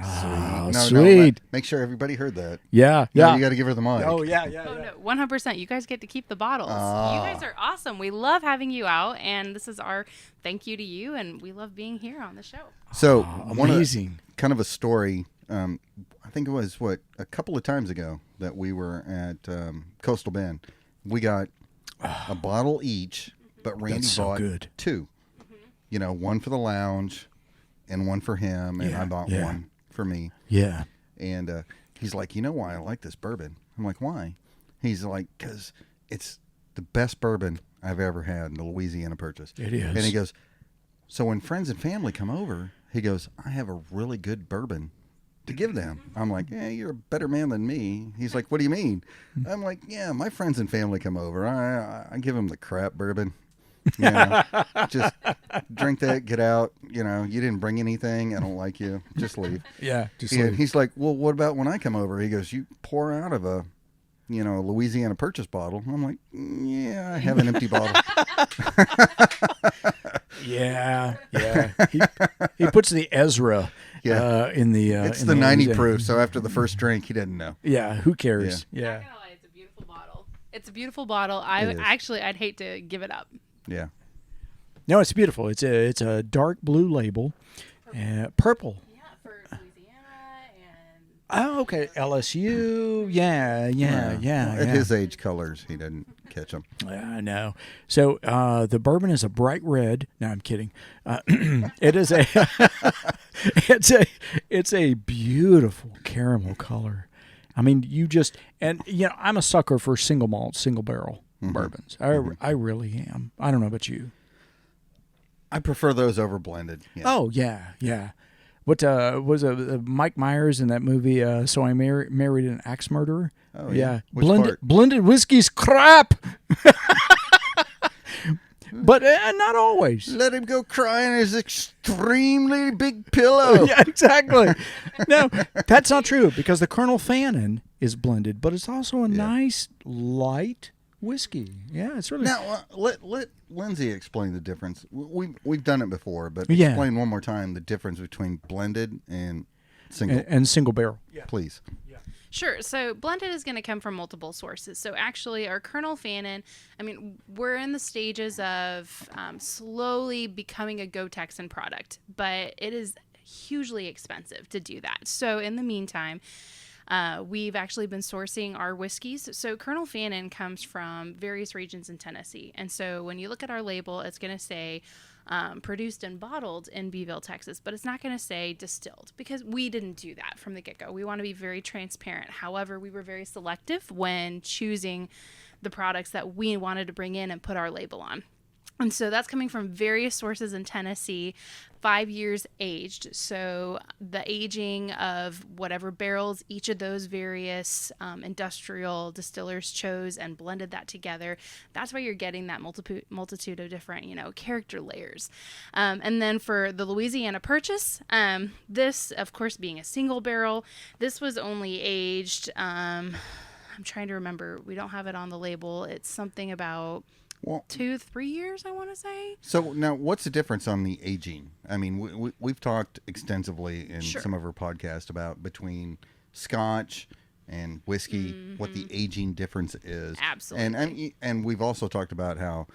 Oh, No, sweet. make sure everybody heard that. Yeah, No, yeah. you got to give her the mic. Oh, yeah. Oh, no, 100%. You guys get to keep the bottles. You guys are awesome. We love having you out, and this is our thank you to you, and we love being here on the show. So, amazing. Kind of a story. I think it was, a couple of times ago that we were at Coastal Bend. We got a bottle each, but Randy That's so bought good. two. You know, one for the lounge and one for him, and Yeah, I bought yeah. one for me. Yeah. And he's like, you know why I like this bourbon? I'm like, why? He's like, because it's the best bourbon I've ever had in the Louisiana Purchase. It is. And he goes, so when friends and family come over, he goes, I have a really good bourbon to give them. I'm like, yeah, you're a better man than me. He's like, what do you mean? I'm like, yeah, my friends and family come over. I give them the crap bourbon. You know, just drink that, get out. You know, you didn't bring anything. I don't like you. Just leave. Yeah. Just And like, he's like, well, what about when I come over? He goes, you pour out of a, Louisiana Purchase bottle. I'm like, yeah, I have an empty bottle. yeah. He puts the Ezra in the. It's in the 90 Louisiana. proof, so after the first drink, he didn't know. Yeah. Who cares? Not Yeah. gonna lie, it's a beautiful bottle. It's a beautiful bottle. It is. I'd hate to give it up. Yeah. No, it's beautiful. It's a dark blue label, purple. Yeah, for Louisiana and. Oh, okay. LSU. Yeah. Well, at his age colors, he didn't catch them. Yeah, I know. So the bourbon is a bright red. No, I'm kidding. It is a it's a beautiful caramel color. I mean, I'm a sucker for single malt, single barrel bourbons. I really am. I don't know about you. I prefer those over blended. Yeah. Oh yeah. What was Mike Myers in that movie? So I married an axe murderer. Oh, yeah. Which Blended part? blended whiskey's crap. But not always. Let him go cry in his extremely big pillow. Yeah, exactly. No, that's not true because the Colonel Fannin is blended, but it's also a nice light whiskey. Yeah, it's really. Now, let Lindsay explain the difference. We've done it before, but Yeah. explain one more time the difference between blended and single, and single barrel. Yeah. please. Sure. So blended is going to come from multiple sources. So actually, our Colonel Fannin, we're in the stages of slowly becoming a Go Texan product, but it is hugely expensive to do that. So in the meantime, we've actually been sourcing our whiskeys. So Colonel Fannin comes from various regions in Tennessee. And so when you look at our label, it's going to say produced and bottled in Beeville, Texas, but it's not going to say distilled because we didn't do that from the get-go. We want to be very transparent. However, we were very selective when choosing the products that we wanted to bring in and put our label on. And so that's coming from various sources in Tennessee, 5 years aged. So the aging of whatever barrels each of those various industrial distillers chose and blended that together. That's why you're getting that multitude of different, character layers. And then for the Louisiana Purchase, this, of course, being a single barrel, this was only aged, I'm trying to remember. We don't have it on the label. It's something about... 2-3 years, I want to say. So now, what's the difference on the aging? I mean, we've talked extensively in some of our podcasts about between Scotch and whiskey, what the aging difference is. Absolutely. And we've also talked about how,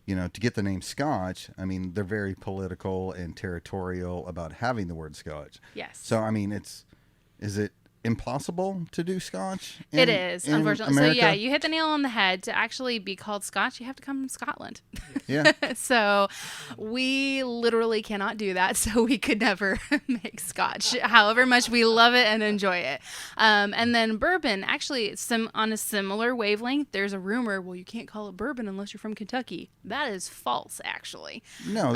to get the name Scotch, I mean, they're very political and territorial about having the word Scotch. Yes. So, I mean, is it impossible to do Scotch it is, in unfortunately. America? So yeah, you hit the nail on the head. To actually be called Scotch, you have to come from Scotland. Yeah. So we literally cannot do that, so we could never make Scotch, however much we love it and enjoy it. And then bourbon, actually, on a similar wavelength, there's a rumor, well, you can't call it bourbon unless you're from Kentucky. That is false, actually. No,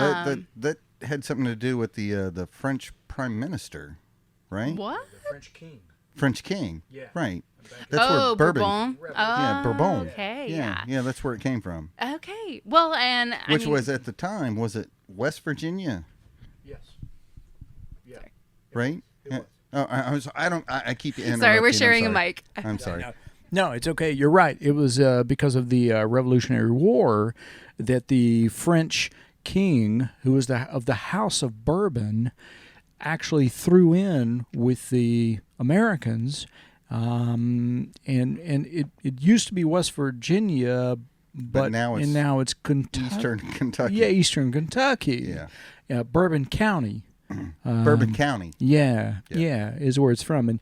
that had something to do with the French Prime Minister, right? What? The French king. French king. Yeah. Right. That's where bourbon. Bourbon. Yeah, Bourbon. Okay, Yeah, that's where it came from. Okay. Well, and Which was at the time, was it West Virginia? Yes. Yeah. Right? It Oh, was. I keep interrupting. sorry, we're I'm sharing a sorry. mic. I'm sorry. No, it's okay. You're right. It was because of the Revolutionary War that the French king, who was of the House of Bourbon, actually threw in with the Americans, and it used to be West Virginia, but now it's Kentucky. Eastern Kentucky. Yeah, Eastern Kentucky. Yeah, Bourbon County. Bourbon County. Yeah, is where it's from. And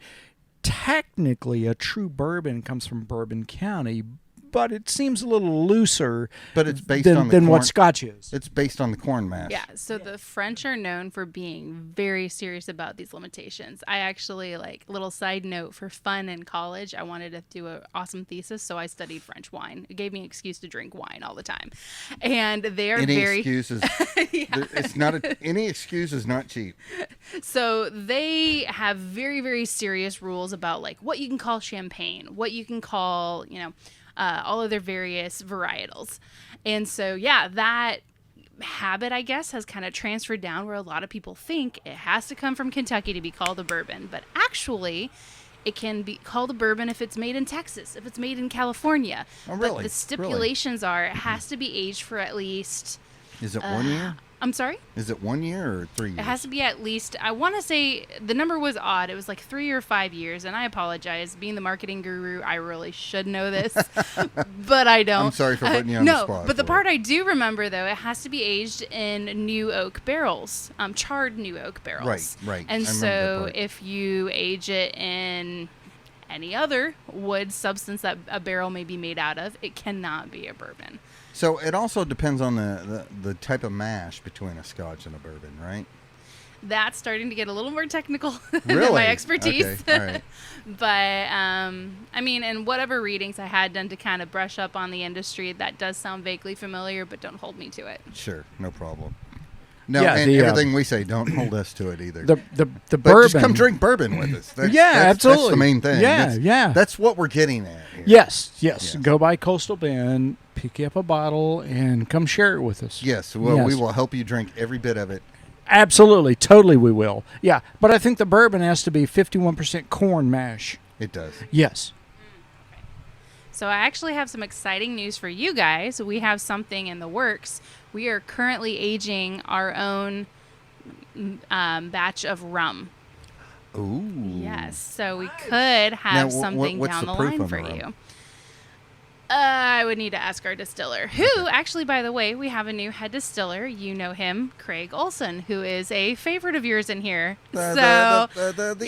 technically, a true bourbon comes from Bourbon County, but it seems a little looser But it's based than what Scotch is. It's based on the corn mash. Yeah, so the French are known for being very serious about these limitations. I actually, little side note, for fun in college, I wanted to do an awesome thesis, so I studied French wine. It gave me an excuse to drink wine all the time. And they are Excuses. It's not any excuse is not cheap. So they have very, very serious rules about what you can call champagne, what you can call, all of their various varietals. And so, that habit, I guess, has kind of transferred down where a lot of people think it has to come from Kentucky to be called a bourbon. But actually, it can be called a bourbon if it's made in Texas, if it's made in California. Oh, really? But the stipulations are it has to be aged for at least... Is it 1 year? I'm sorry? Is it 1 year or 3 years? It has to be at least, I want to say, the number was odd. It was 3 or 5 years, and I apologize. Being the marketing guru, I really should know this, but I don't. I'm sorry for putting you on the spot. But the part I do remember, though, it has to be aged in new oak barrels, charred new oak barrels. Right. And I remember that so part. if you age it in any other wood substance that a barrel may be made out of, it cannot be a bourbon. So it also depends on the type of mash between a Scotch and a bourbon, right? That's starting to get a little more technical Really? than my expertise. Okay. All right. But, in whatever readings I had done to kind of brush up on the industry, that does sound vaguely familiar, but don't hold me to it. Sure, no problem. No, Yeah, and the, everything we say, don't hold us to it either. The but bourbon. just come drink bourbon with us. Absolutely. That's the main thing. Yeah. That's what we're getting at here. Yes. Go by Coastal Bend, pick you up a bottle, and come share it with us. Yes, well, we will help you drink every bit of it. Absolutely. Totally we will. Yeah. But I think the bourbon has to be 51% corn mash. It does. Yes. So I actually have some exciting news for you guys. We have something in the works. We are currently aging our own batch of rum. Ooh. Yes, so we could have Now, something what's down the the proof line on for the rum? you. I would need to ask our distiller, who actually, by the way, we have a new head distiller. You know him, Craig Olson, who is a favorite of yours in here. What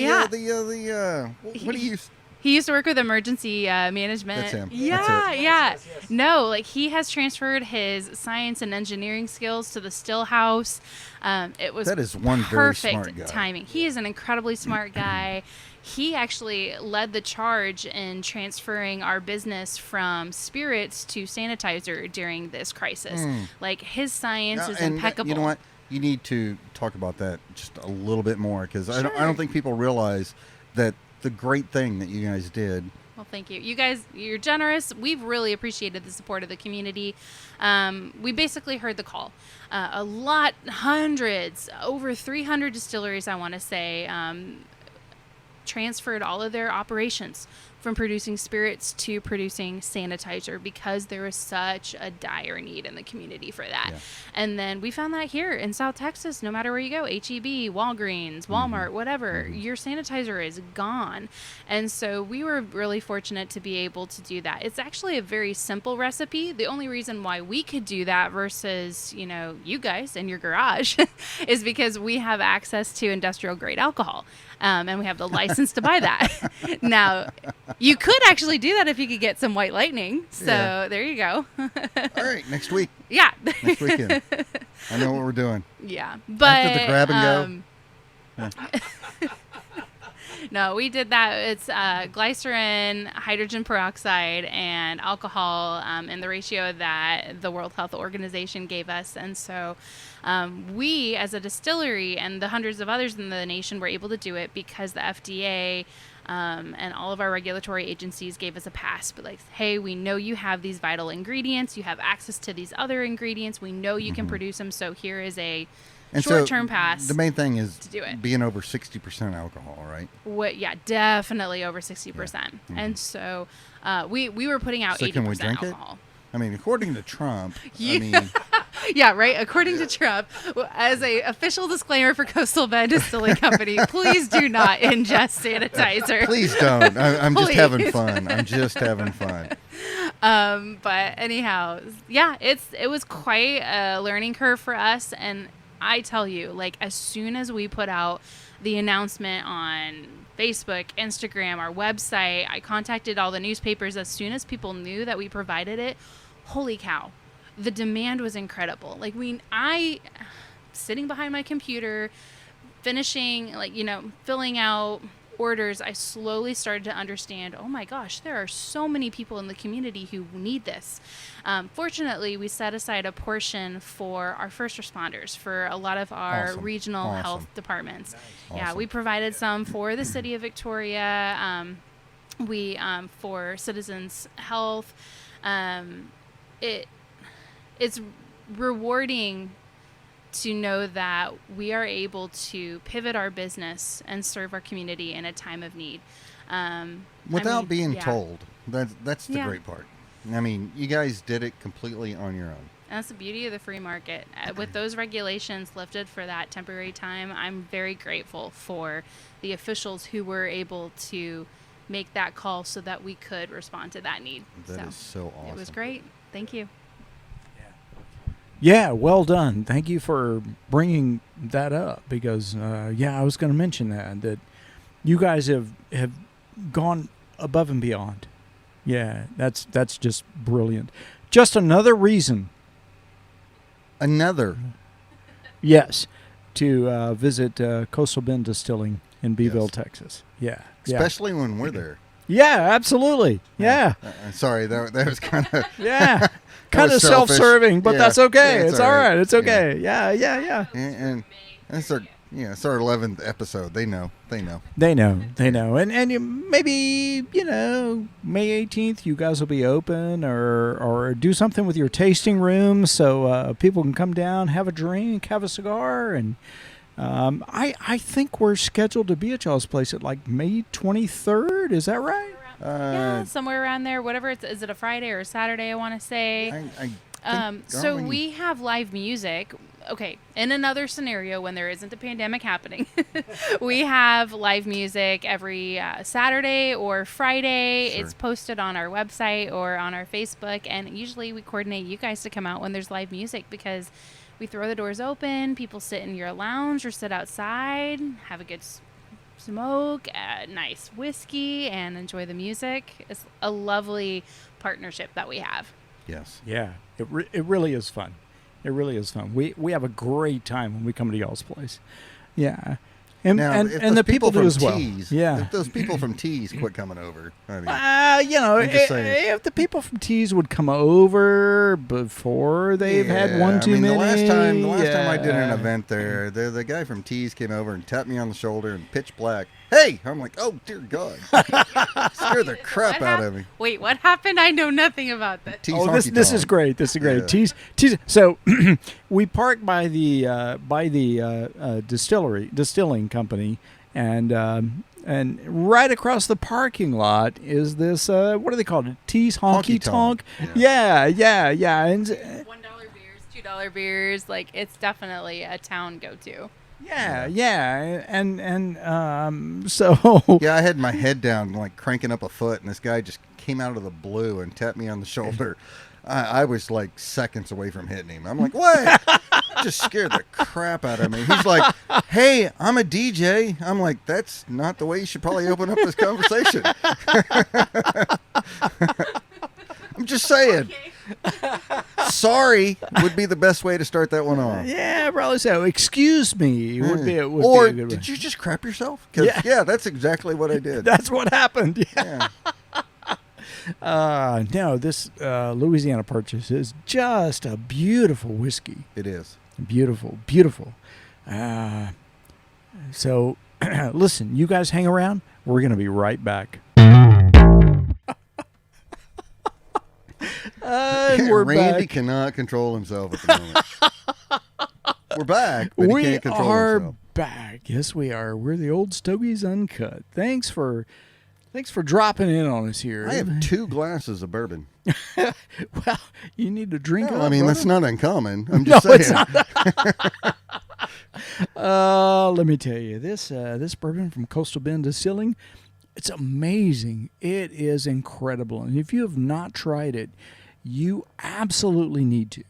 do you He used to work with emergency management. That's him. Yeah, That's it. yeah. No, like he has transferred his science and engineering skills to the still house. It was That is one very perfect smart guy. timing. He is an incredibly smart guy. He actually led the charge in transferring our business from spirits to sanitizer during this crisis. Like his science is And impeccable. You know what? You need to talk about that just a little bit more because I Sure. don't think people realize that the great thing that you guys did. Well, thank you. You guys, you're generous. We've really appreciated the support of the community. We basically heard the call. Hundreds, over 300 distilleries, I want to say, transferred all of their operations from producing spirits to producing sanitizer because there was such a dire need in the community for that. Yeah. And then we found that here in South Texas, no matter where you go, HEB, Walgreens, Walmart, whatever, your sanitizer is gone. And so we were really fortunate to be able to do that. It's actually a very simple recipe. The only reason why we could do that versus, you know, you guys in your garage is because we have access to industrial grade alcohol. And we have the license to buy that. Now, you could actually do that if you could get some White Lightning. So Yeah. there you go. All right, next week, Yeah. next weekend. I know what we're doing. Yeah. But After the grab and go. no, we did that. It's glycerin, hydrogen peroxide, and alcohol in the ratio that the World Health Organization gave us. And so we, as a distillery, and the hundreds of others in the nation were able to do it because the FDA and all of our regulatory agencies gave us a pass. But like, hey, we know you have these vital ingredients. You have access to these other ingredients. We know you can produce them. So here is a And short-term pass. The main thing is do it. being over 60% alcohol, right? Yeah, definitely over 60%. And so we were putting out So 80% can we drink it? alcohol. I mean, according to Trump, Yeah. I mean, Yeah, right. According to Trump, as a official disclaimer for Coastal Bend Distilling Company, please do not ingest sanitizer. please don't. I'm just Please. having fun. I'm just having fun. But anyhow, yeah, it was quite a learning curve for us. And I tell you, like, as soon as we put out the announcement on Facebook, Instagram, our website, I contacted all the newspapers as soon as people knew that we provided it. Holy cow. The demand was incredible. Like, I sitting behind my computer, finishing, like, you know, filling out orders, I slowly started to understand, oh my gosh, there are so many people in the community who need this. Fortunately, we set aside a portion for our first responders, for a lot of our Awesome. regional Awesome. health departments. Yeah, Awesome. we provided some for the city of Victoria. We for Citizens Health. It's rewarding to know that we are able to pivot our business and serve our community in a time of need. Without being yeah. told. That's the Yeah. great part. I mean, you guys did it completely on your own. And that's the beauty of the free market. With those regulations lifted for that temporary time, I'm very grateful for the officials who were able to make that call so that we could respond to that need. That is so awesome. It was great. Thank you. Yeah, well done. Thank you for bringing that up because, I was going to mention that you guys have gone above and beyond. Yeah, that's just brilliant. Just another reason, yes, to visit Coastal Bend Distilling in Beeville, Yes. Texas. Yeah, Especially when we're there. yeah, absolutely. Yeah, Sorry, that was kind of yeah. Kind of was selfish. self-serving, but Yeah. that's okay. Yeah, it's all right. It's okay. Yeah. and it's our 11th episode. They know. They know. And maybe, May 18th, you guys will be open or do something with your tasting room so people can come down, have a drink, have a cigar. And I think we're scheduled to be at y'all's place at like May 23rd. Is that right? Yeah, somewhere around there. Whatever. Is it a Friday or a Saturday? I want to say. So we have live music. Okay, in another scenario when there isn't a pandemic happening, we have live music every Saturday or Friday. Sure. It's posted on our website or on our Facebook, and usually we coordinate you guys to come out when there's live music because we throw the doors open, people sit in your lounge or sit outside, have a good smoke, nice whiskey, and enjoy the music. It's a lovely partnership that we have. Yes. Yeah, it really is fun. It really is fun. We have a great time when we come to y'all's place. Yeah. And Now, if and those the people do from as well. Tees, Yeah. If those people from Tees quit coming over, I mean, I'm just saying. If the people from Tees would come over before they've had one too I mean, many. The last time I did an yeah. event there, the guy from Tees came over and tapped me on the shoulder and pitch black. Hey, I'm like, oh dear God, scared the crap out of me. Wait, what happened? I know nothing about that. Tees Oh, this honky-tonk. is great. This is great. Yeah. Tees. So we parked by the distilling company, and right across the parking lot is this what do they call it? Tees honky tonk. Yeah. And $1 beers, $2 beers. Like, it's definitely a town go-to. yeah, and so Yeah, I had my head down, like cranking up a foot, and this guy just came out of the blue and tapped me on the shoulder. I was like seconds away from hitting him. I'm like, what? Just scared the crap out of me. He's like, hey, I'm a DJ. I'm like, that's not the way you should probably open up this conversation. I'm just saying. Sorry would be the best way to start that one off. yeah, probably so. Excuse me would be would Or be a good did one. you just crap yourself? 'Cause, Yeah. yeah, that's exactly what I did. That's what happened. Yeah. Yeah, No, this Louisiana Purchase is just a beautiful whiskey. it is. Beautiful. So, listen, you guys hang around. We're going to be right back. And we're Randy back. cannot control himself at the moment. We're back, but We he can't control are himself. back. Yes, we are. We're the old Stogies Uncut. Thanks for dropping in on us here. I have 2 glasses of bourbon. Well, you need to drink. Well, up, I mean, brother. that's not uncommon. I'm just No, it's saying. Let me tell you, this bourbon from Coastal Bend Distilling, it's amazing. It is incredible. And if you have not tried it, you absolutely need to.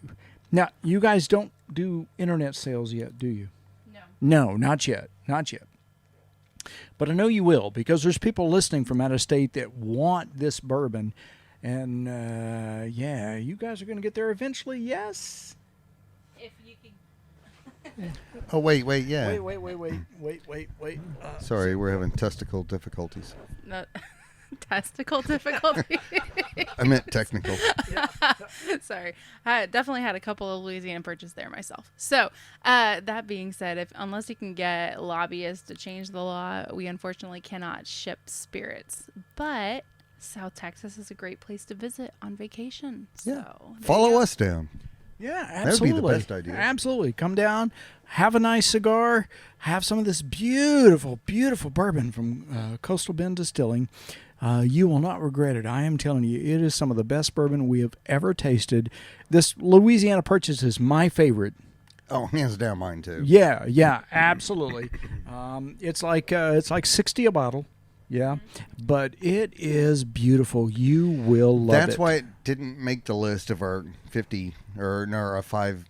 Now, you guys don't do internet sales yet, do you? No, not yet. Not yet. But I know you will, because there's people listening from out of state that want this bourbon. And, yeah, you guys are going to get there eventually, yes? If you can. Oh, wait, yeah. Wait. Sorry, we're having testicle difficulties. No, testicle difficulty. I meant technical. Sorry. I definitely had a couple of Louisiana Purchase there myself. So, that being said, unless you can get lobbyists to change the law, we unfortunately cannot ship spirits. But South Texas is a great place to visit on vacation. So, there you Follow go. us down. Yeah, That would be absolutely. the best idea. Absolutely. Come down, have a nice cigar, have some of this beautiful, beautiful bourbon from Coastal Bend Distilling. You will not regret it. I am telling you, it is some of the best bourbon we have ever tasted. This Louisiana Purchase is my favorite. Oh, hands down, mine too. Yeah, absolutely. It's like 60 a bottle. Yeah, but it is beautiful. You will love it. That's why it didn't make the list of our 50 or no, our 5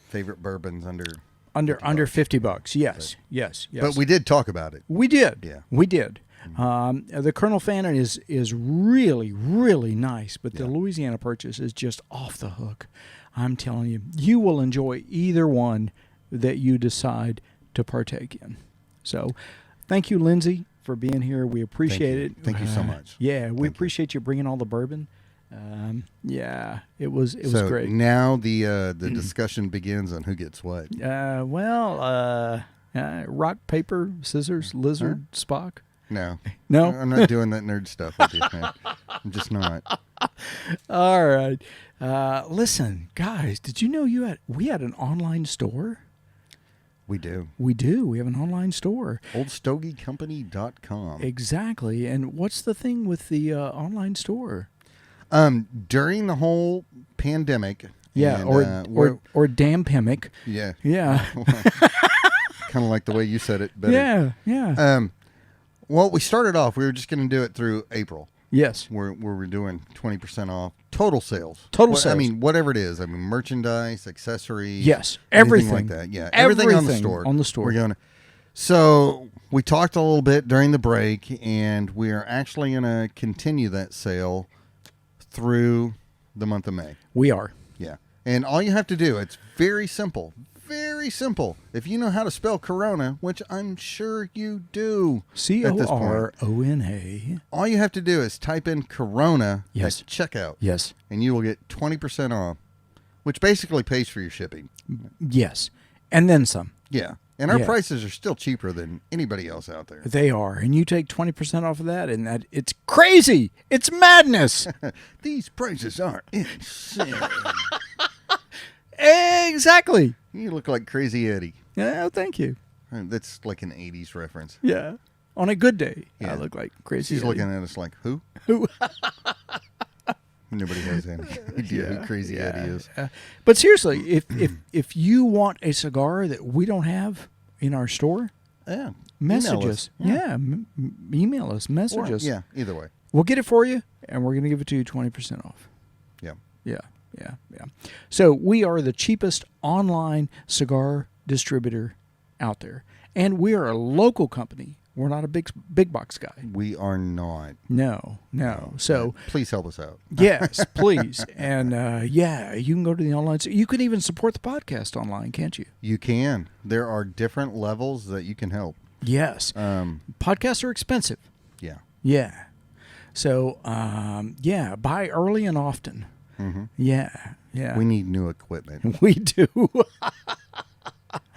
favorite bourbons under $50. Yes. But we did talk about it. We did. Yeah. We did. The Colonel Fannin is really, really nice, but the Louisiana Purchase is just off the hook. I'm telling you, you will enjoy either one that you decide to partake in. So, thank you, Lindsay, for being here. We appreciate it. Thank you so much. Yeah, we Thank appreciate you bringing all the bourbon. Yeah, it was So great. now the discussion begins on who gets what. Rock, paper, scissors, lizard, Spock. No. No? I'm not doing that nerd stuff with you, man. I'm just not. All right. Listen, guys, did you know we had an online store? We do. We do. We have an online store. OldStogieCompany.com. Exactly. And what's the thing with the online store? During the whole pandemic. Yeah, and, or dampemic. yeah. Yeah. Kind of like the way you said it better. Yeah. Well, we started off, we were just going to do it through April. Yes. Where we're doing 20% off total sales. Total I sales. mean, whatever it is. I mean, merchandise, accessories. Yes. anything Everything like that. Yeah. Everything on the store. on the store. We're going to. So we talked a little bit during the break, and we are actually going to continue that sale through the month of May. We are. Yeah. And all you have to do, it's very simple. Very simple. If you know how to spell Corona, which I'm sure you do at this point, Corona. all you have to do is type in Corona Yes. at checkout, Yes. and you will get 20% off, which basically pays for your shipping. Yes. And then some. Yeah. And our Yeah. prices are still cheaper than anybody else out there. They are. And you take 20% off of that, and that it's crazy. It's madness. These prices are insane. Exactly. You look like Crazy Eddie. Yeah, thank you. That's like an 80s reference. Yeah. On a good day, Yeah. I look like crazy. She's Eddie. looking at us like, who? Who? Nobody has any idea who Crazy Eddie is. But seriously, if you want a cigar that we don't have in our store, Yeah. message Email us. Yeah, email us, message Or- us. Yeah, either way. We'll get it for you, and we're going to give it to you 20% off. Yeah. Yeah. So we are the cheapest online cigar distributor out there, and we are a local company. We're not a big box guy. We are not. No. So Please help us out. yes, please, and you can go to the online. You can even support the podcast online, can't you? You can. There are different levels that you can help. Yes. Podcasts are expensive. Yeah. Yeah. So buy early and often. Mm-hmm. Yeah. We need new equipment. We do.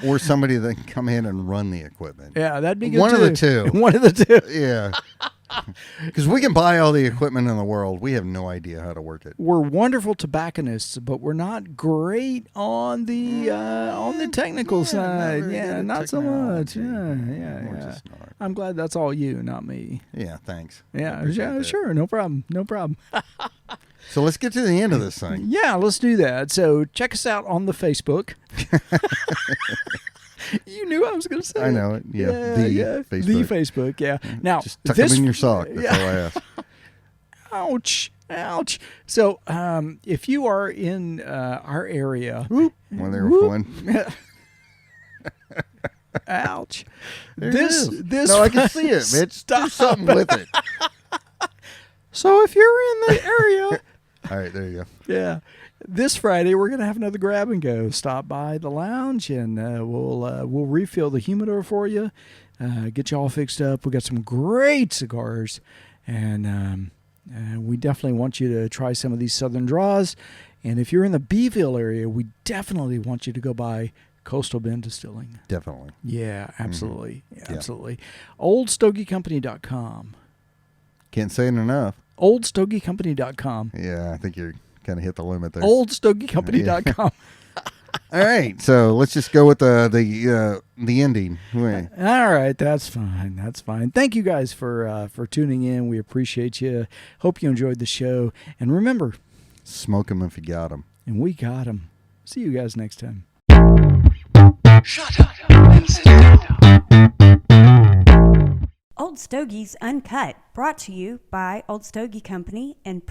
Or somebody that can come in and run the equipment. Yeah, that'd be good. One too. of the two. One of the two. Yeah. Because we can buy all the equipment in the world. We have no idea how to work it. We're wonderful tobacconists, but we're not great on the technical side. very good Yeah, at not so much. technology. Yeah. We're just not. I'm glad that's all you, not me. Yeah, thanks. Yeah, Appreciate that. sure, no problem. So let's get to the end of this thing. Yeah, let's do that. So check us out on the Facebook. You knew I was going to say. I know it. Yeah, the Facebook. The Facebook. Yeah. Now Just tuck them in your sock. That's all I ask. Ouch. So, if you are in our area, Well, there was one. ouch. There This it is. this No, I can see it, Mitch. Do Stop. something with it. So if you're in the area, All right, there you go. yeah. This Friday we're gonna have another grab and go. Stop by the lounge and we'll refill the humidor for you. Get you all fixed up. We got some great cigars, and we definitely want you to try some of these Southern draws. And if you're in the Beeville area, we definitely want you to go by Coastal Bend Distilling. Definitely. Yeah, absolutely. Yeah. Absolutely. OldStogieCompany.com. Can't say it enough. OldStogieCompany.com. Yeah, I think you're kind of hit the limit there. OldStogieCompany.com. All right, so let's just go with the ending. Wait. All right, that's fine. That's fine. Thank you guys for tuning in. We appreciate you. Hope you enjoyed the show. And remember, Smoke them if you got them. and we got 'em. See you guys next time. Shut up and sit down. Old Stogies Uncut, brought to you by Old Stogie Company and